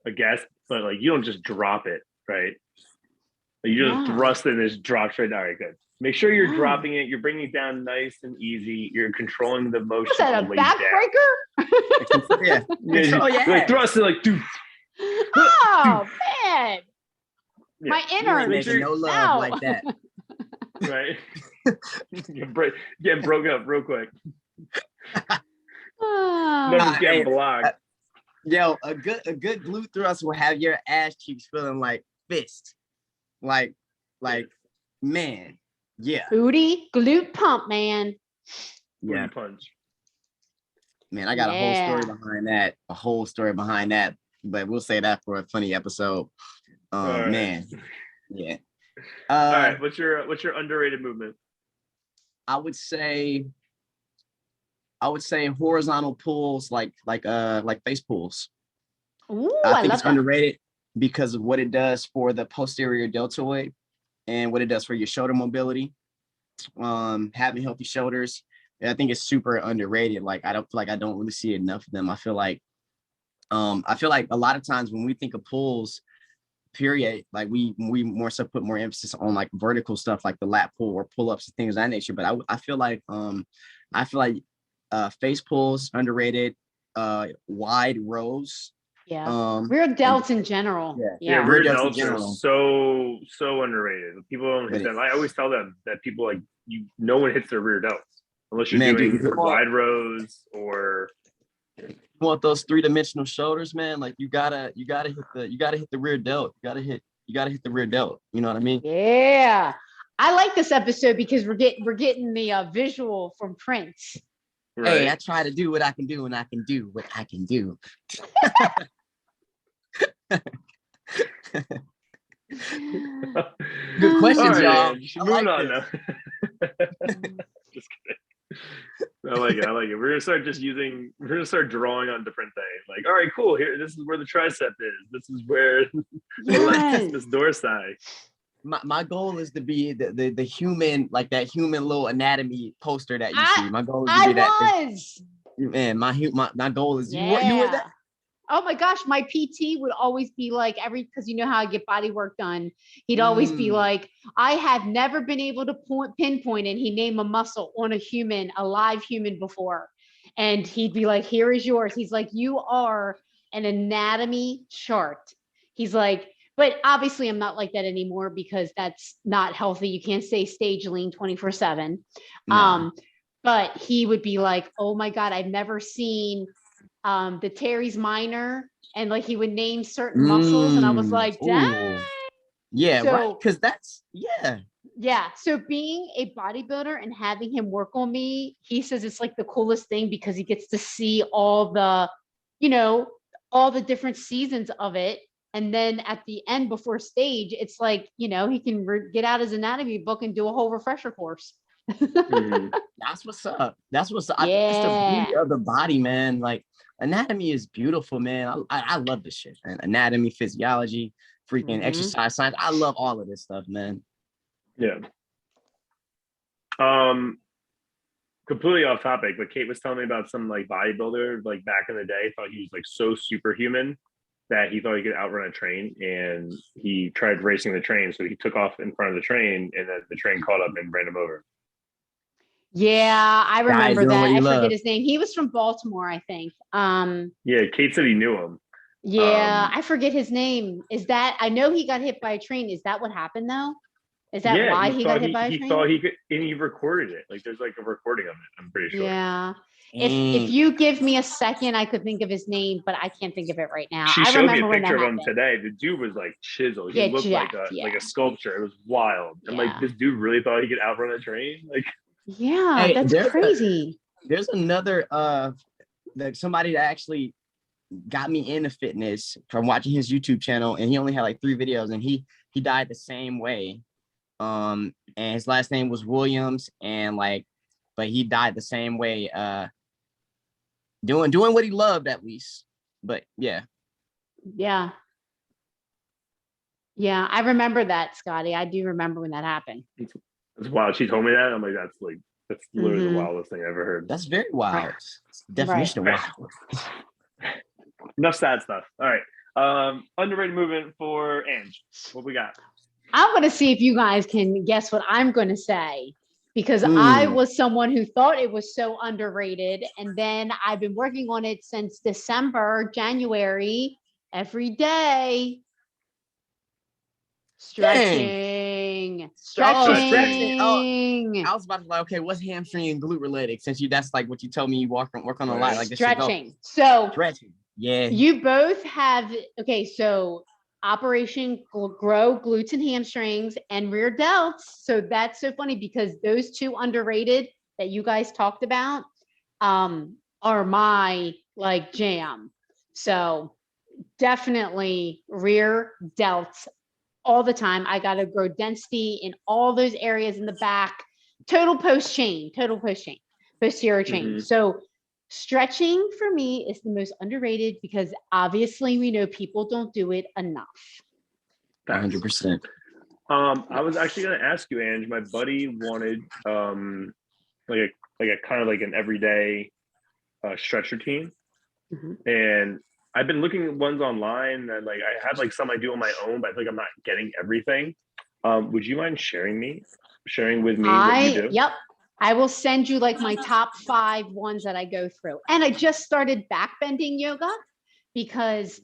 A: a guess, but like you don't just drop it, right? Like, you just
C: No.
A: thrust it and it just drops right down. All right, good. Make sure you're
C: No.
A: dropping it. You're bringing it down nice and easy. You're controlling the motion.
C: Was that
A: on
C: a
A: the way down.
C: backbreaker?
B: Yeah.
A: Yeah,
B: Oh, yeah.
A: like thrust it like dude.
C: Oh man,
A: Yeah.
C: my
B: You ain't
C: innards.
B: making no love
C: Ow.
B: like that.
A: Right. Getting broke up real quick.
C: Oh.
A: Numbers
B: Hey,
A: getting blocked.
B: Yo, a good glute thrust will have your ass cheeks feeling like fist. Like, man. Yeah.
C: Booty glute pump, man.
B: Yeah.
A: Booty punch.
B: Man, I got a whole story behind that. A whole story behind that. But we'll say that for a funny episode.
A: All right.
B: Man. Yeah.
A: All right. What's your underrated movement?
B: I would say horizontal pulls like face pulls.
C: Ooh,
B: I
C: I
B: think
C: love
B: it's
C: that.
B: underrated because of what it does for the posterior deltoid and what it does for your shoulder mobility. Having healthy shoulders, I think it's super underrated. Like I don't really see enough of them. I feel like a lot of times when we think of pulls, period, like we more so put more emphasis on like vertical stuff like the lat pull or pull-ups and things of that nature. But I feel like face pulls underrated, wide rows.
C: Yeah. Rear delts in general.
A: Yeah,
B: rear
A: rear
B: delts in
A: delts are
B: general.
A: so underrated. People don't hit
B: But
A: them. I always tell them that people like no one hits their rear delts unless you're
B: Man,
A: doing
B: dude,
A: wide rows or
B: you want those three-dimensional shoulders, man. Like you gotta hit the rear delt. You gotta hit the rear delt. You know what I mean?
C: Yeah. I like this episode because we're getting the visual from Prince.
A: right.
B: Hey, I try to do what I can do, and I can do what I can do. Good questions,
A: All
B: y'all.
A: right,
B: I
A: moving
B: like
A: on
B: this.
A: now. Just kidding. I like it. We're gonna start drawing on different things. Like, all right, cool. Here, this is where the tricep is. This is where
C: Yes.
A: this dorsai.
B: My goal is to be the human, like that human little anatomy poster that you see. My goal is to be that.
C: I was.
B: Man, my goal is
C: Yeah.
B: you were that.
C: Oh my gosh, my PT would always be like because you know how I get body work done. He'd always be like, I have never been able to pinpoint, and he named a muscle on a live human before. And he'd be like, here is yours. He's like, you are an anatomy chart. He's like, but obviously I'm not like that anymore because that's not healthy. You can't stay stage lean 24/7.
B: No.
C: But he would be like, oh my God, I've never seen the Terry's Minor. And like he would name certain muscles. And I was like, dang.
B: Ooh. Yeah, right.
C: So
B: Because that's
C: yeah. So being a bodybuilder and having him work on me, he says it's like the coolest thing because he gets to see all the, you know, all the different seasons of it. And then at the end before stage, it's like, you know, he can get out his anatomy book and do a whole refresher course.
A: Mhm.
B: That's what's up. That's what's up. I think it's the
C: Yeah.
B: beauty of the body, man. Like anatomy is beautiful, man. I love this shit, man. Anatomy, physiology, freaking exercise science. I love all of this stuff, man.
A: Yeah. Completely off topic, but Kate was telling me about some like bodybuilder like back in the day thought he was like so superhuman that he thought he could outrun a train, and he tried racing the train, so he took off in front of the train, and then the train caught up and ran him over.
C: Yeah, I
B: Guys
C: remember
B: doing what
C: that.
B: you
C: I forget
B: love.
C: his name. He was from Baltimore, I think.
A: Yeah, Kate said he knew him.
C: Yeah, I forget his name. Is that I know he got hit by a train. Is that what happened though? Is that
A: Yeah,
C: why
A: he
C: he got
A: thought
C: hit by a
A: he
C: train?
A: thought he could, and he recorded it. Like there's like a recording of it. I'm pretty sure.
C: Yeah. If
B: Dang.
C: you give me a second, I could think of his name, but I can't think of it right now.
A: She
C: I
A: showed me a
C: remember when that
A: picture of him
C: happened.
A: today. The dude was like chiseled. He
C: Yeah,
A: looked
C: jacked.
A: like
C: Yeah.
A: a sculpture. It was wild. I'm like,
C: Yeah.
A: this dude really thought he could outrun a train. Like,
C: Yeah,
B: Hey,
C: that's crazy.
B: there's another that somebody that actually got me into fitness from watching his YouTube channel, and he only had like 3 videos, and he died the same way. And his last name was Williams, and like, but he died the same way, doing what he loved at least. But yeah.
C: Yeah. Yeah, I remember that, Scotty. I do remember when that happened.
A: it's wild. She told me that. I'm like, that's literally the
C: Mhm.
A: wildest thing I ever heard.
B: That's very wild.
C: Right.
B: It's the definition
A: Right.
B: of wild.
A: Enough sad stuff. All right. Underrated movement for Ange. What we got?
C: I'm going to see if you guys can guess what I'm going to say because I was someone who thought it was so underrated. And then I've been working on it since December, January, every day. Stretching.
B: Oh,
C: Stretching.
B: Oh, I was about to like, okay, what's hamstring and glute related? Since that's like what you tell me you work on a lot. Like this
C: stretching. So
B: stretching. Yeah.
C: You both have, okay, so Operation Grow glutes and hamstrings and rear delts. So that's so funny because those two underrated that you guys talked about are my like jam. So definitely rear delts all the time. I got to grow density in all those areas in the back. Total posterior chain. So stretching for me is the most underrated because obviously we know people don't do it enough.
B: 100%.
A: I was actually going to ask you, Ange. My buddy wanted like a kind of like an everyday stretch routine, and I've been looking at ones online, and like I have like some I do on my own, but I feel like I'm not getting everything. Would you mind sharing with me what you do?
C: Yep. I will send you like my top 5 ones that I go through. And I just started back bending yoga because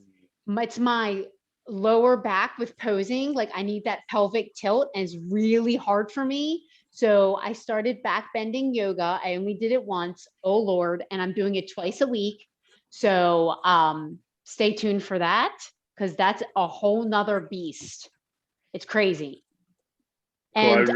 C: it's my lower back with posing. Like I need that pelvic tilt and it's really hard for me. So I started back bending yoga. I only did it once. Oh Lord. And I'm doing it twice a week. So stay tuned for that because that's a whole nother beast. It's crazy. And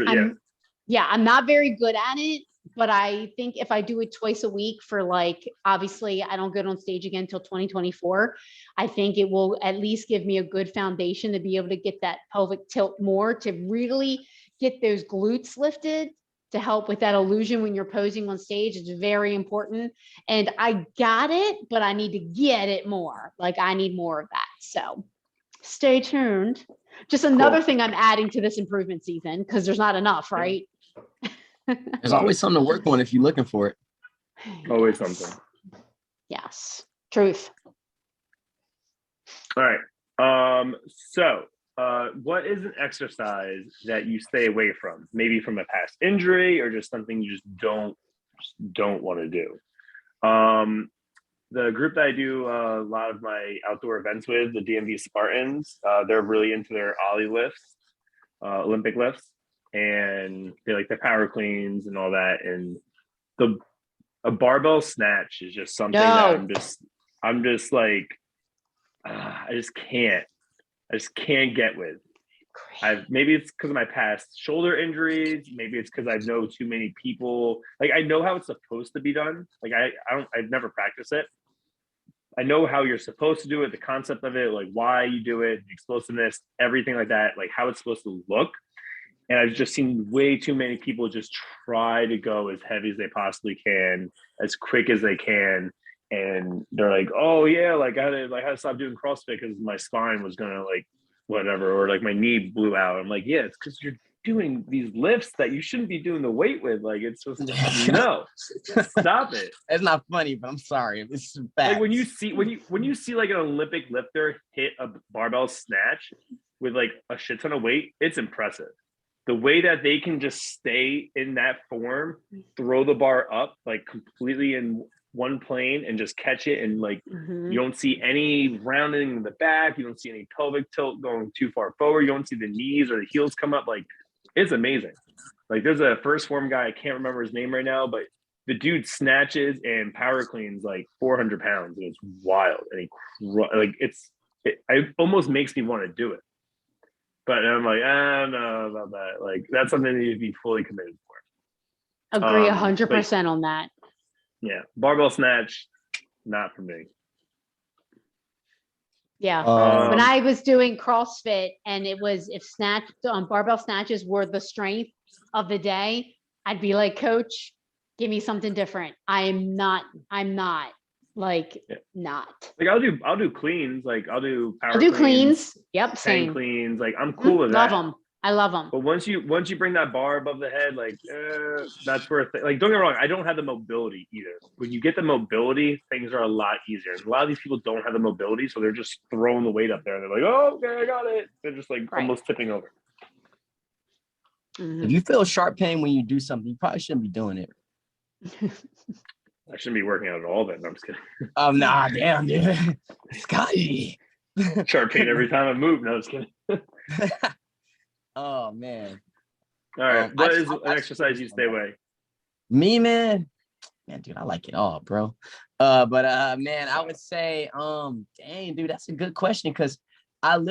C: I'm not very good at it, but I think if I do it twice a week for like, obviously I don't get on stage again until 2024. I think it will at least give me a good foundation to be able to get that pelvic tilt more, to really get those glutes lifted, to help with that illusion when you're posing on stage. It's very important. And I got it, but I need to get it more. Like I need more of that. So stay tuned. Just another thing I'm adding to this improvement season because there's not enough, right?
B: There's always something to work on if you're looking for it.
A: Always something.
C: Yes. Truth.
A: All right. So what is an exercise that you stay away from? Maybe from a past injury or just something you just don't want to do. the group that I do a lot of my outdoor events with, the DMV Spartans, they're really into their Ollie lifts, Olympic lifts, and they like the power cleans and all that. And the a barbell snatch is just something that I'm just like, I just can't get with. Maybe it's because of my past shoulder injuries. Maybe it's because I know too many people. Like I know how it's supposed to be done. Like I've never practiced it. I know how you're supposed to do it, the concept of it, like why you do it, the explosiveness, everything like that, like how it's supposed to look. And I've just seen way too many people just try to go as heavy as they possibly can, as quick as they can. And they're like, oh yeah, like I had to stop doing CrossFit because my spine was gonna like whatever, or like my knee blew out. I'm like, yeah, it's because you're doing these lifts that you shouldn't be doing the weight with. Like it's just no, stop it.
B: It's not funny, but I'm sorry. It's facts.
A: Like when you see like an Olympic lifter hit a barbell snatch with like a shit ton of weight, it's impressive. The way that they can just stay in that form, throw the bar up like completely in one plane and just catch it, and like you don't see any rounding in the back, you don't see any pelvic tilt going too far forward, you don't see the knees or the heels come up. Like it's amazing. Like there's a first form guy, I can't remember his name right now, but the dude snatches and power cleans like 400 pounds, and it's wild. And it almost makes me want to do it. But I'm like, I don't know about that. Like that's something that you'd be fully committed for.
C: Agree 100% on that.
A: Yeah, barbell snatch, not for me.
C: Yeah, when I was doing CrossFit, and it was if barbell snatches were the strength of the day, I'd be like, Coach, give me something different. I'm not like not.
A: Like I'll do cleans. Like I'll do power.
C: I'll do cleans. Yep, same.
A: Cleans. Like I'm cool with
C: that.
A: Love
C: them. I love them.
A: But once you bring that bar above the head, like that's where like don't get me wrong, I don't have the mobility either. When you get the mobility, things are a lot easier. And a lot of these people don't have the mobility, so they're just throwing the weight up there. They're like, oh, okay, I got it. They're just like almost tipping over.
B: If you feel sharp pain when you do something, you probably shouldn't be doing it.
A: I shouldn't be working out at all then. I'm just kidding.
B: Oh, nah, damn, dude. Scotty.
A: Sharp pain every time I move. No, I'm just kidding.
B: Oh, man.
A: All right. What is an exercise you stay away?
B: Me, man, dude, I like it all, bro. But man, I would say, dang, dude, that's a good question, because I'm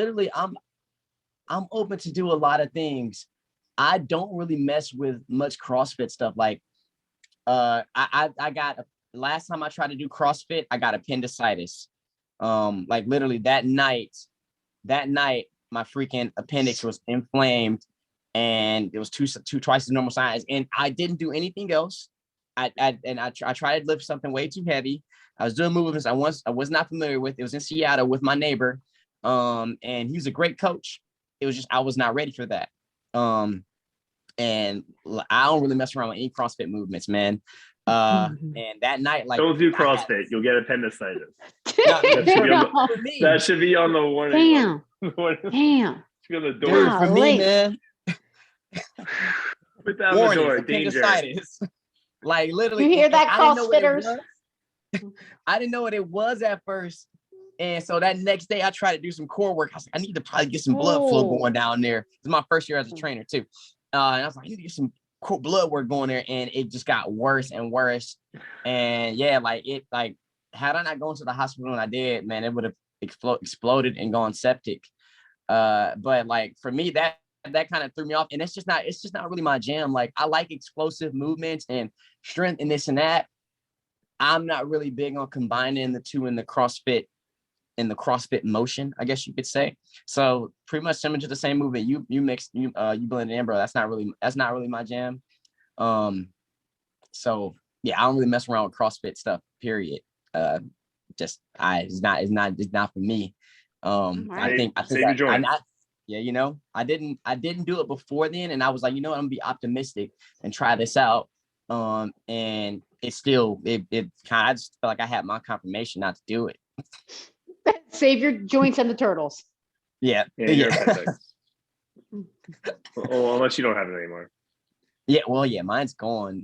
B: open to do a lot of things. I don't really mess with much CrossFit stuff. Like, I got last time I tried to do CrossFit, I got appendicitis. Like literally that night, my freaking appendix was inflamed, and it was twice the normal size. And I didn't do anything else. I tried to lift something way too heavy. I was doing movements I was not familiar with. It was in Seattle with my neighbor, and he was a great coach. It was just I was not ready for that. And I don't really mess around with any CrossFit movements, man. And that night, like,
A: don't do CrossFit, you'll get appendicitis. That should be on the warning.
C: Damn. Damn.
A: Should be on the door.
B: Dude, for me, man.
A: Put that on the door. Danger.
B: Like literally,
C: you hear that, CrossFitters?
B: I didn't know what it was at first. And so that next day I tried to do some core work. I was like, I need to probably get some blood flow going down there. It's my first year as a trainer too. And I was like, I need to get some cool blood work going there. And it just got worse and worse. And yeah, had I not gone to the hospital when I did, man, it would have exploded and gone septic. But like for me, that kind of threw me off. And it's just not really my jam. Like I like explosive movements and strength and this and that. I'm not really big on combining the two in the CrossFit motion, I guess you could say. So pretty much similar to the same movement. You blend it in, bro. That's not really my jam. So yeah, I don't really mess around with CrossFit stuff, period. It's not for me. I think I didn't do it before then, and I was like, you know what, I'm gonna be optimistic and try this out. And it's still I just felt like I had my confirmation not to do it.
C: Save your joints and the turtles.
A: Yeah. Well, unless you don't have it anymore.
B: Yeah, well, yeah, mine's gone.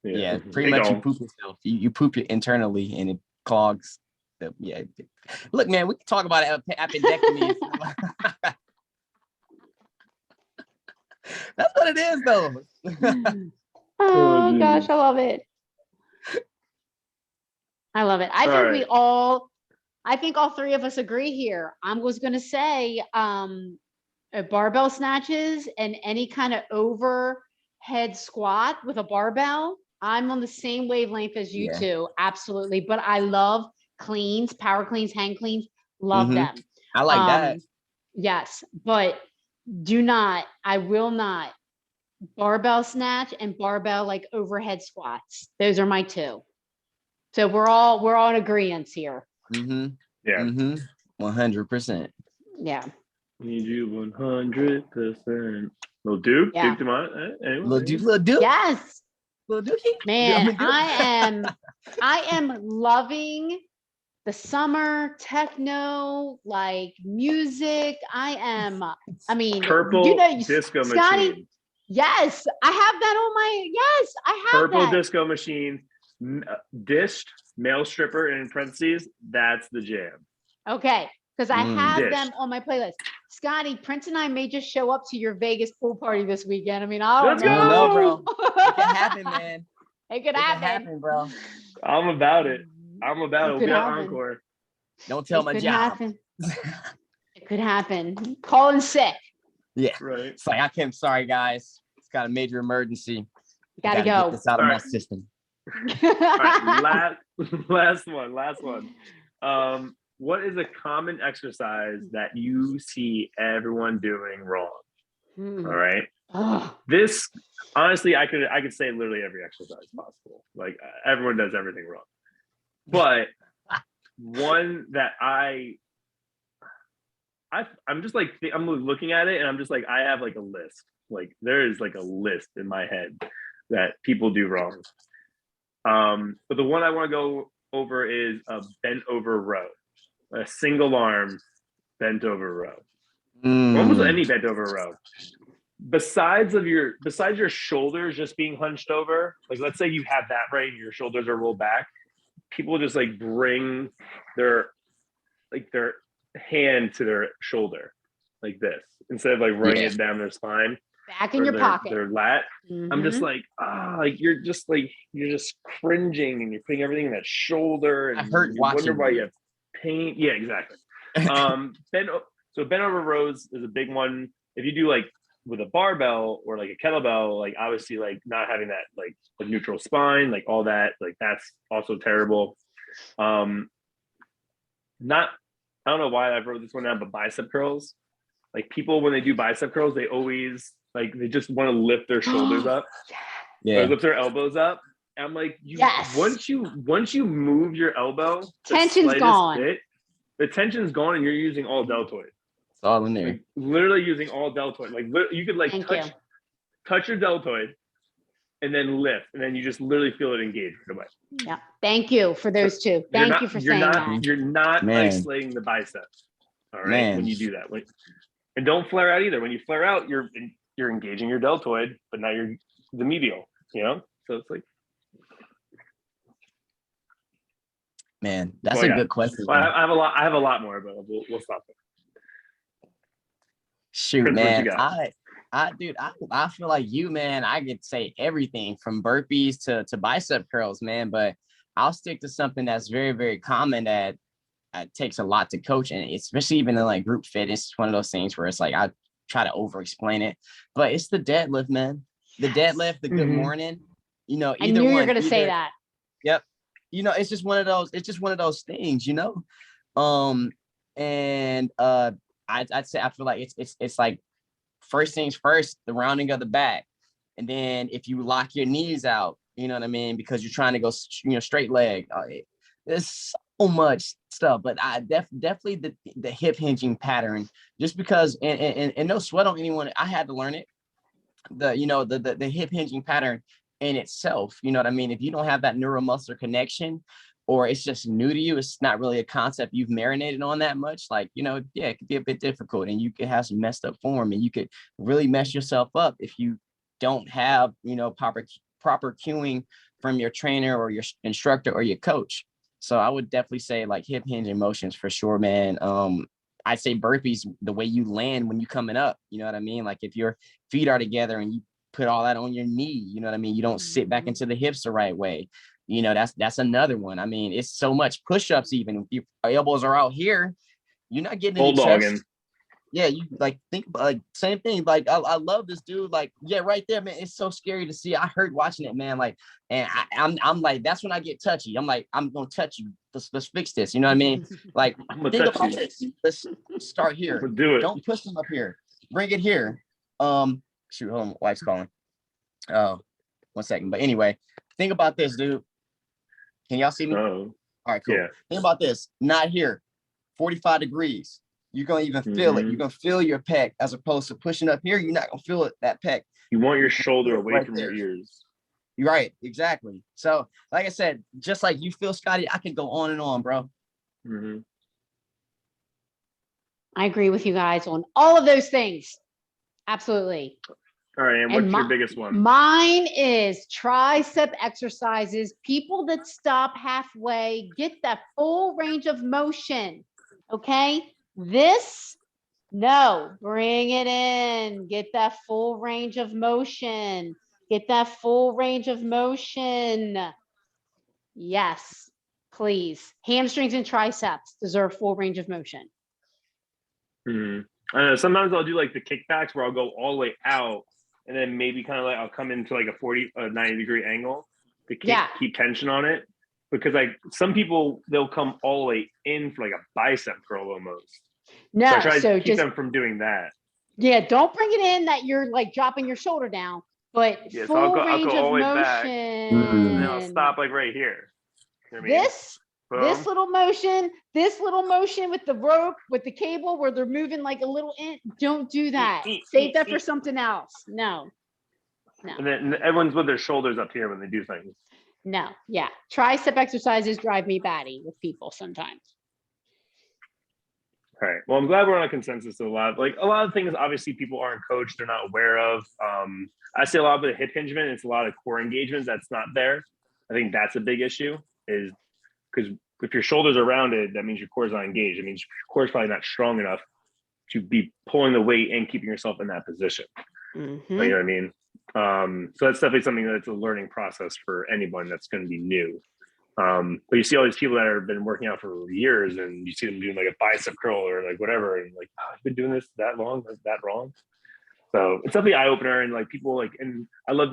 B: Pretty much you poop yourself. You poop it internally, and clogs. Yeah. Look, man, we can talk about appendectomy. That's what it is, though.
C: Oh gosh, I love it. I love it. I think all three of us agree here. I was going to say barbell snatches and any kind of overhead squat with a barbell. I'm on the same wavelength as you two. Absolutely. But I love cleans, power cleans, hang cleans. Love them.
B: I like that.
C: Yes. But I will not barbell snatch and barbell like overhead squats. Those are my two. So we're all in agreement here.
A: Yeah.
B: 100%.
C: Yeah.
A: Need you 100%. Little Duke.
C: Yeah.
A: Duke Dumont. Anyway.
B: Little Duke.
C: Yes.
B: Little Dookie.
C: Man, I am loving the summer techno, like music.
A: Purple disco
C: Scotty,
A: machine.
C: Yes, I have that on my, yes, I have
A: Purple
C: that.
A: disco machine, dished, male stripper, and in parentheses, that's the jam.
C: Okay, because I have
A: Dished.
C: them on my playlist. Scotty, Prince and I may just show up to your Vegas pool party this weekend. I mean, I don't
A: Let's go.
C: know.
B: Bro. It can happen, man.
C: It could happen,
B: bro.
A: I'm about it. We'll be at Encore.
B: Don't tell my job.
C: It could happen. Calling sick.
B: Yeah.
A: Right.
B: It's like, sorry, guys. It's got a major emergency.
C: Gotta go.
B: Get this out of my system.
A: All right, last one. What is a common exercise that you see everyone doing wrong? All right. This, honestly, I could say literally every exercise possible. Like everyone does everything wrong. But one that I'm just like, I'm looking at it and I'm just like, I have like a list. Like there is like a list in my head that people do wrong. But the one I want to go over is a bent over row, a single arm bent over row. Almost any bent over row. Besides your shoulders just being hunched over, like let's say you have that right and your shoulders are rolled back, people just like bring their hand to their shoulder like this instead of like running it down their spine.
C: Back in your pocket.
A: Their lat. I'm just like, you're just cringing and you're putting everything in that shoulder and
B: I hurt
A: you
B: watching
A: wonder why you have pain. Yeah, exactly. Bent over rows is a big one. If you do like with a barbell or like a kettlebell, like obviously like not having that like a neutral spine, like all that, like that's also terrible. I don't know why I wrote this one down, but bicep curls. Like people, when they do bicep curls, they always like, they just want to lift their shoulders up. Or lift their elbows up. And I'm like, once you move your elbow,
C: tension's gone.
A: The tension's gone and you're using all deltoid.
B: It's all in there.
A: Like, literally using all deltoid. Like you could like touch your deltoid and then lift, and then you just literally feel it engage right away.
C: Yeah. Thank you for those two. Thank you for saying that.
A: You're not isolating the biceps. All right. When you do that. And don't flare out either. When you flare out, you're engaging your deltoid, but now you're the medial, So it's like,
B: man, that's a good question.
A: Well, I have a lot more, but we'll stop there.
B: Shoot, Chris, man. I feel like you, man. I could say everything from burpees to bicep curls, man. But I'll stick to something that's very, very common that takes a lot to coach, and especially even in like group fitness. It's one of those things where it's like I try to over explain it, but it's the deadlift, man. The deadlift, the good morning. Either
C: I knew you were gonna say that.
B: Yep. It's just one of those. It's just one of those things, And I'd say I feel like it's like first things first, the rounding of the back, and then if you lock your knees out, you know what I mean, because you're trying to go, straight leg. There's so much stuff, but I definitely the hip hinging pattern, just because and no sweat on anyone. I had to learn it. The hip hinging pattern in itself, you know what I mean? If you don't have that neuromuscular connection, or it's just new to you, it's not really a concept you've marinated on that much, like, it could be a bit difficult, and you could have some messed up form, and you could really mess yourself up if you don't have, proper cueing from your trainer or your instructor or your coach. So I would definitely say like hip hinge and motions for sure, man. I'd say burpees, the way you land when you coming up, you know what I mean? Like if your feet are together and you put all that on your knee, you know what I mean? You don't sit back into the hips the right way. You know, that's another one. I mean, it's so much push-ups, even if your elbows are out here, you're not getting any chest. Yeah, you like think like same thing. Like I love this dude. Like, yeah, right there, man. It's so scary to see. I hurt watching it, man. Like, and I'm like, that's when I get touchy. I'm like, I'm gonna touch you. Let's fix this. You know what I mean? Like, think about this. Let's start here.
A: Do it.
B: Don't push them up here. Bring it here. Shoot, hold on, wife's calling. Oh, 1 second. But anyway, think about this, dude. Can y'all see me? All right, cool. Yeah. Think about this. Not here. 45 degrees. You're gonna even feel it. You're gonna feel your pec as opposed to pushing up here. You're not gonna feel it, that pec.
A: You want your shoulder away from your ears.
B: You're right, exactly. So, like I said, just like you feel, Scotty, I could go on and on, bro.
C: I agree with you guys on all of those things. Absolutely.
A: All right, and what's your biggest one?
C: Mine is tricep exercises. People that stop halfway, get that full range of motion. Okay. Bring it in, get that full range of motion, Yes, please. Hamstrings and triceps deserve full range of motion.
A: I know sometimes I'll do like the kickbacks where I'll go all the way out and then maybe kind of like I'll come into like a 90-degree angle to keep tension on it, because like some people, they'll come all the way in for like a bicep curl almost.
C: No,
A: so I try to keep them from doing that.
C: Yeah, don't bring it in that you're like dropping your shoulder down, but full range of motion. Back,
A: and then I'll stop like right here. You know what I mean?
C: This little motion with the rope, with the cable where they're moving like a little in. Don't do that. Save that for something else. No.
A: And then everyone's with their shoulders up here when they do things.
C: No, yeah. Tricep exercises drive me batty with people sometimes.
A: All right. Well, I'm glad we're on a consensus. A lot of things, obviously, people aren't coached; they're not aware of. I see a lot of the hip hingement. It's a lot of core engagements that's not there. I think that's a big issue, is because if your shoulders are rounded, that means your core is not engaged. It means your core is probably not strong enough to be pulling the weight and keeping yourself in that position. You know what I mean? So that's definitely something that's a learning process for anyone that's going to be new. But you see all these people that have been working out for years, and you see them doing like a bicep curl or like whatever, and like, oh, I've been doing this that long, that's that wrong. So it's definitely eye opener, and like people like, and I love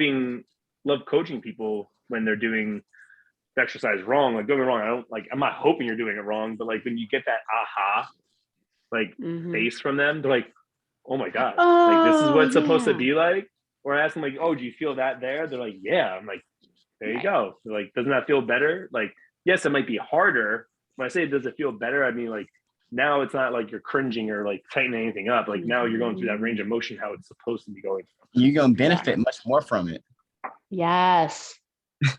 A: coaching people when they're doing the exercise wrong. Like, don't get me wrong, I'm not hoping you're doing it wrong, but like when you get that aha, like face from them, they're like, oh my God, like this is what it's supposed to be like. Or I ask them like, oh, do you feel that there? They're like, yeah. I'm like, there you go. So like, doesn't that feel better? Like, yes, it might be harder. When I say, does it feel better? I mean, like, now it's not like you're cringing or like tightening anything up. Like now you're going through that range of motion, how it's supposed to be going.
B: You're going to benefit much more from it.
C: Yes.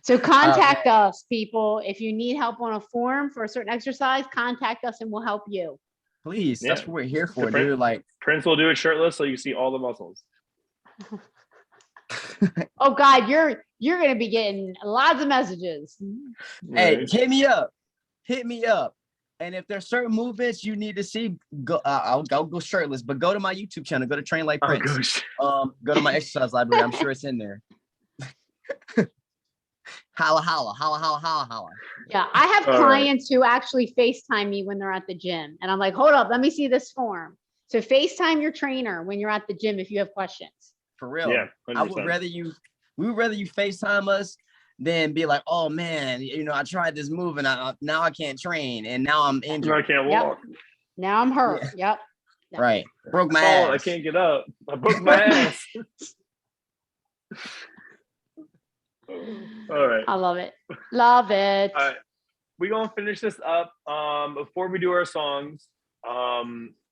C: So contact us, people. If you need help on a form for a certain exercise, contact us and we'll help you.
B: Please. That's what we're here for, dude. Like
A: Prince will do it shirtless so you see all the muscles.
C: Oh God, you're gonna be getting lots of messages.
B: Hey, hit me up. And if there's certain movements you need to see, go. I'll go shirtless, but go to my YouTube channel. Go to Train Like Prince. Go to my exercise library. I'm sure it's in there. Holla, holla, holla, holla, holla, holla.
C: Yeah, I have clients who actually FaceTime me when they're at the gym, and I'm like, hold up, let me see this form. So FaceTime your trainer when you're at the gym if you have questions.
B: For real.
A: Yeah, 100%.
B: we would rather you FaceTime us than be like, oh man, I tried this move and now I can't train and now I'm injured.
A: I can't walk.
C: Now I'm hurt. Yep.
B: Right. Broke my ass.
A: I can't get up. I broke my ass. All right.
C: I love it. Love it.
A: All right. We're gonna finish this up. Before we do our songs,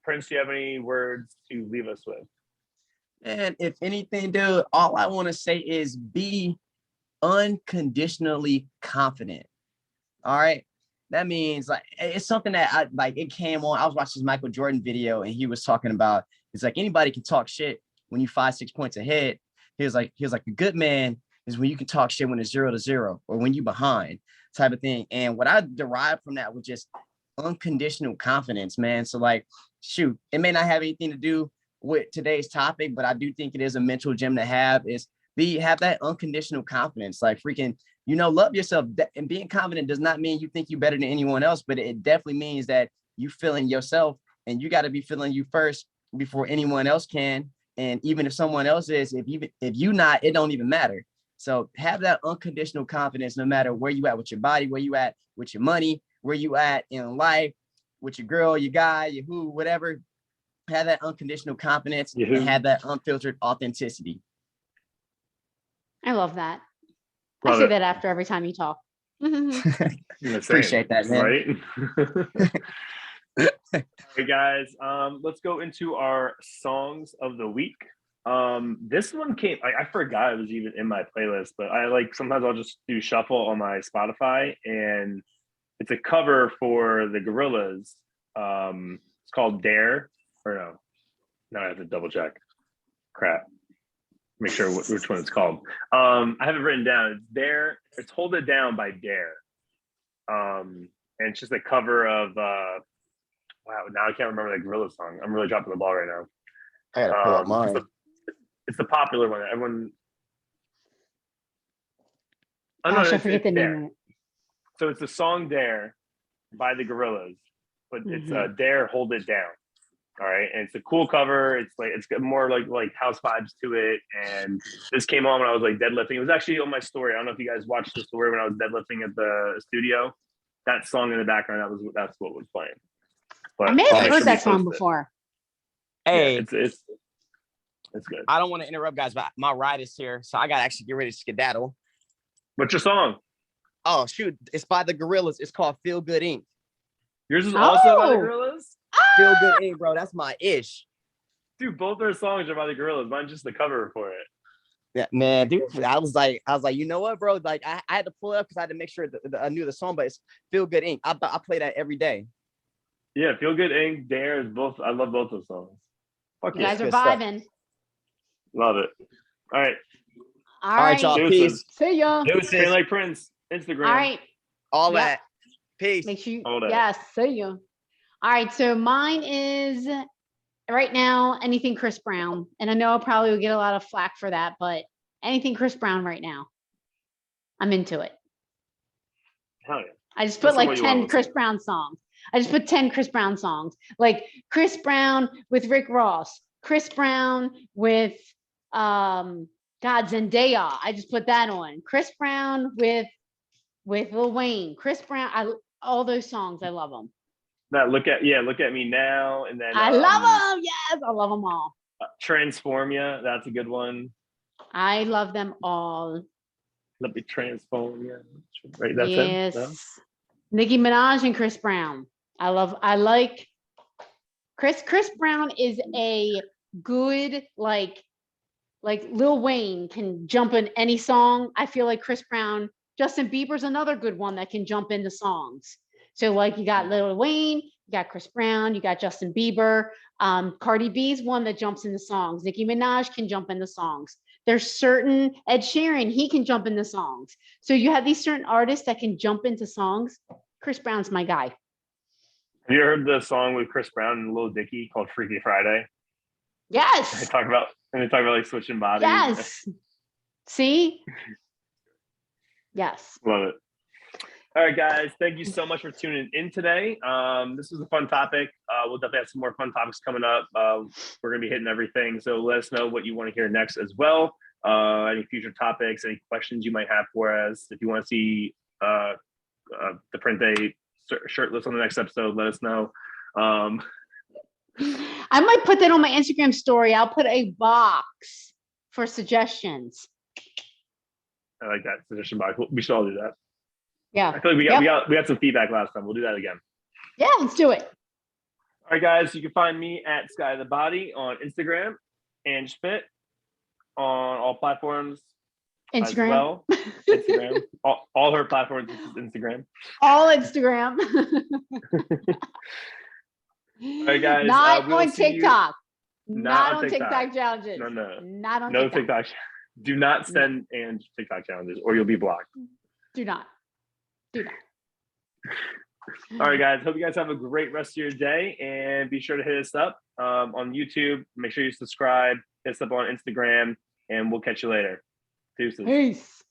A: Prince, do you have any words to leave us with?
B: And if anything, dude, all I want to say is be unconditionally confident. All right. That means like it's something that it came on. I was watching this Michael Jordan video and he was talking about it's like anybody can talk shit when you 5-6 points ahead. He was like a good man is when you can talk shit when it's 0-0 or when you behind. type of thing. And what I derived from that was just unconditional confidence, man. So like, shoot, it may not have anything to do with today's topic, but I do think it is a mental gem to have, is have that unconditional confidence, like freaking, love yourself. And being confident does not mean you think you're better than anyone else, but it definitely means that you feeling yourself, and you got to be feeling you first before anyone else can. And even if someone else is, if you not, it don't even matter. So have that unconditional confidence, no matter where you at with your body, where you at with your money, where you at in life, with your girl, your guy, your who, whatever. Have that unconditional confidence and have that unfiltered authenticity.
C: I love that.
A: Love
C: I say
A: it.
C: that after every time you talk.
B: Appreciate that, man.
A: Right? Hey guys, let's go into our songs of the week. This one came, I forgot it was even in my playlist, but sometimes I'll just do shuffle on my Spotify, and it's a cover for the Gorillaz. It's called Dare, or no, I have to double check. Crap. Make sure which one it's called. I have it written down. It's Dare. It's Hold It Down by Dare. And it's just a cover of wow, now I can't remember the Gorillaz song. I'm really dropping the ball right now.
B: I gotta pull up mine.
A: It's the popular one. Everyone. Oh,
C: Gosh,
A: no,
C: I forget the name of it.
A: So it's the song Dare by the Gorillaz, but it's Dare Hold It Down. All right, and it's a cool cover. It's got more like house vibes to it. And this came on when I was deadlifting. It was actually on my story. I don't know if you guys watched the story when I was deadlifting at the studio. That song in the background, that's what was playing. But
C: I may have heard that song before.
B: Hey,
A: yeah, it's good.
B: I don't want to interrupt, guys, but my ride is here, so I gotta actually get ready to skedaddle.
A: What's your song?
B: Oh shoot, it's by the Gorillaz. It's called Feel Good Inc.
A: Yours is also by the Gorillaz?
B: Feel Good Inc, bro. That's my ish.
A: Dude, both their songs are by the Gorillaz. Mine's just the cover for it.
B: Yeah, man, dude. I was like, you know what, bro? Like, I had to pull it up because I had to make sure that I knew the song, but it's Feel Good Inc. I play that every day.
A: Yeah, Feel Good Inc. Dare is both. I love both those songs.
C: Fuck you guys are vibing.
A: Stuff. Love it. All right.
C: All right,
B: y'all. Peace.
C: See ya.
A: Train Like Prince. Instagram.
C: All right.
B: All that. Peace.
C: Make sure yes, see ya. All right, so mine is right now anything Chris Brown, and I know I'll probably get a lot of flack for that, but anything Chris Brown right now, I'm into it.
A: Hell yeah!
C: I just put 10 Chris Brown songs. I just put 10 Chris Brown songs, like Chris Brown with Rick Ross, Chris Brown with Zendaya. I just put that on. Chris Brown with Lil Wayne. Chris Brown. All those songs. I love them.
A: That look at me now, and then
C: I love them. Yes, I love them all.
A: Transform Ya, that's a good one.
C: I love them all.
A: Let me transform ya. Right, that's
C: yes.
A: No?
C: Nicki Minaj and Chris Brown. I like Chris Brown is a good like Lil Wayne can jump in any song. I feel like Chris Brown, Justin Bieber's another good one that can jump into songs. So like you got Lil Wayne, you got Chris Brown, you got Justin Bieber. Cardi B's one that jumps into songs. Nicki Minaj can jump into songs. There's certain Ed Sheeran, he can jump into songs. So you have these certain artists that can jump into songs. Chris Brown's my guy.
A: Have you heard the song with Chris Brown and Lil Dicky called Freaky Friday?
C: Yes.
A: They talk about like switching bodies.
C: Yes. See? Yes.
A: Love it. All right, guys. Thank you so much for tuning in today. This was a fun topic. We'll definitely have some more fun topics coming up. We're going to be hitting everything. So let us know what you want to hear next as well. Any future topics, any questions you might have for us. If you want to see the Printe shirtless on the next episode, let us know.
C: I might put that on my Instagram story. I'll put a box for suggestions.
A: I like that suggestion box. We should all do that.
C: Yeah.
A: I feel like we got some feedback last time. We'll do that again.
C: Yeah, let's do it.
A: All right, guys. You can find me at Sky the Body on Instagram and Spit on all platforms.
C: Instagram.
A: As well. Instagram. all her platforms is Instagram.
C: All Instagram.
A: All right, guys.
C: Not on TikTok. Not on
A: TikTok
C: challenges.
A: No.
C: Not on
A: no
C: TikTok.
A: Do not send and TikTok challenges or you'll be blocked.
C: Do not. Do that.
A: All right, guys. Hope you guys have a great rest of your day, and be sure to hit us up on YouTube. Make sure you subscribe. Hit us up on Instagram, and we'll catch you later. Deuces.
C: Peace.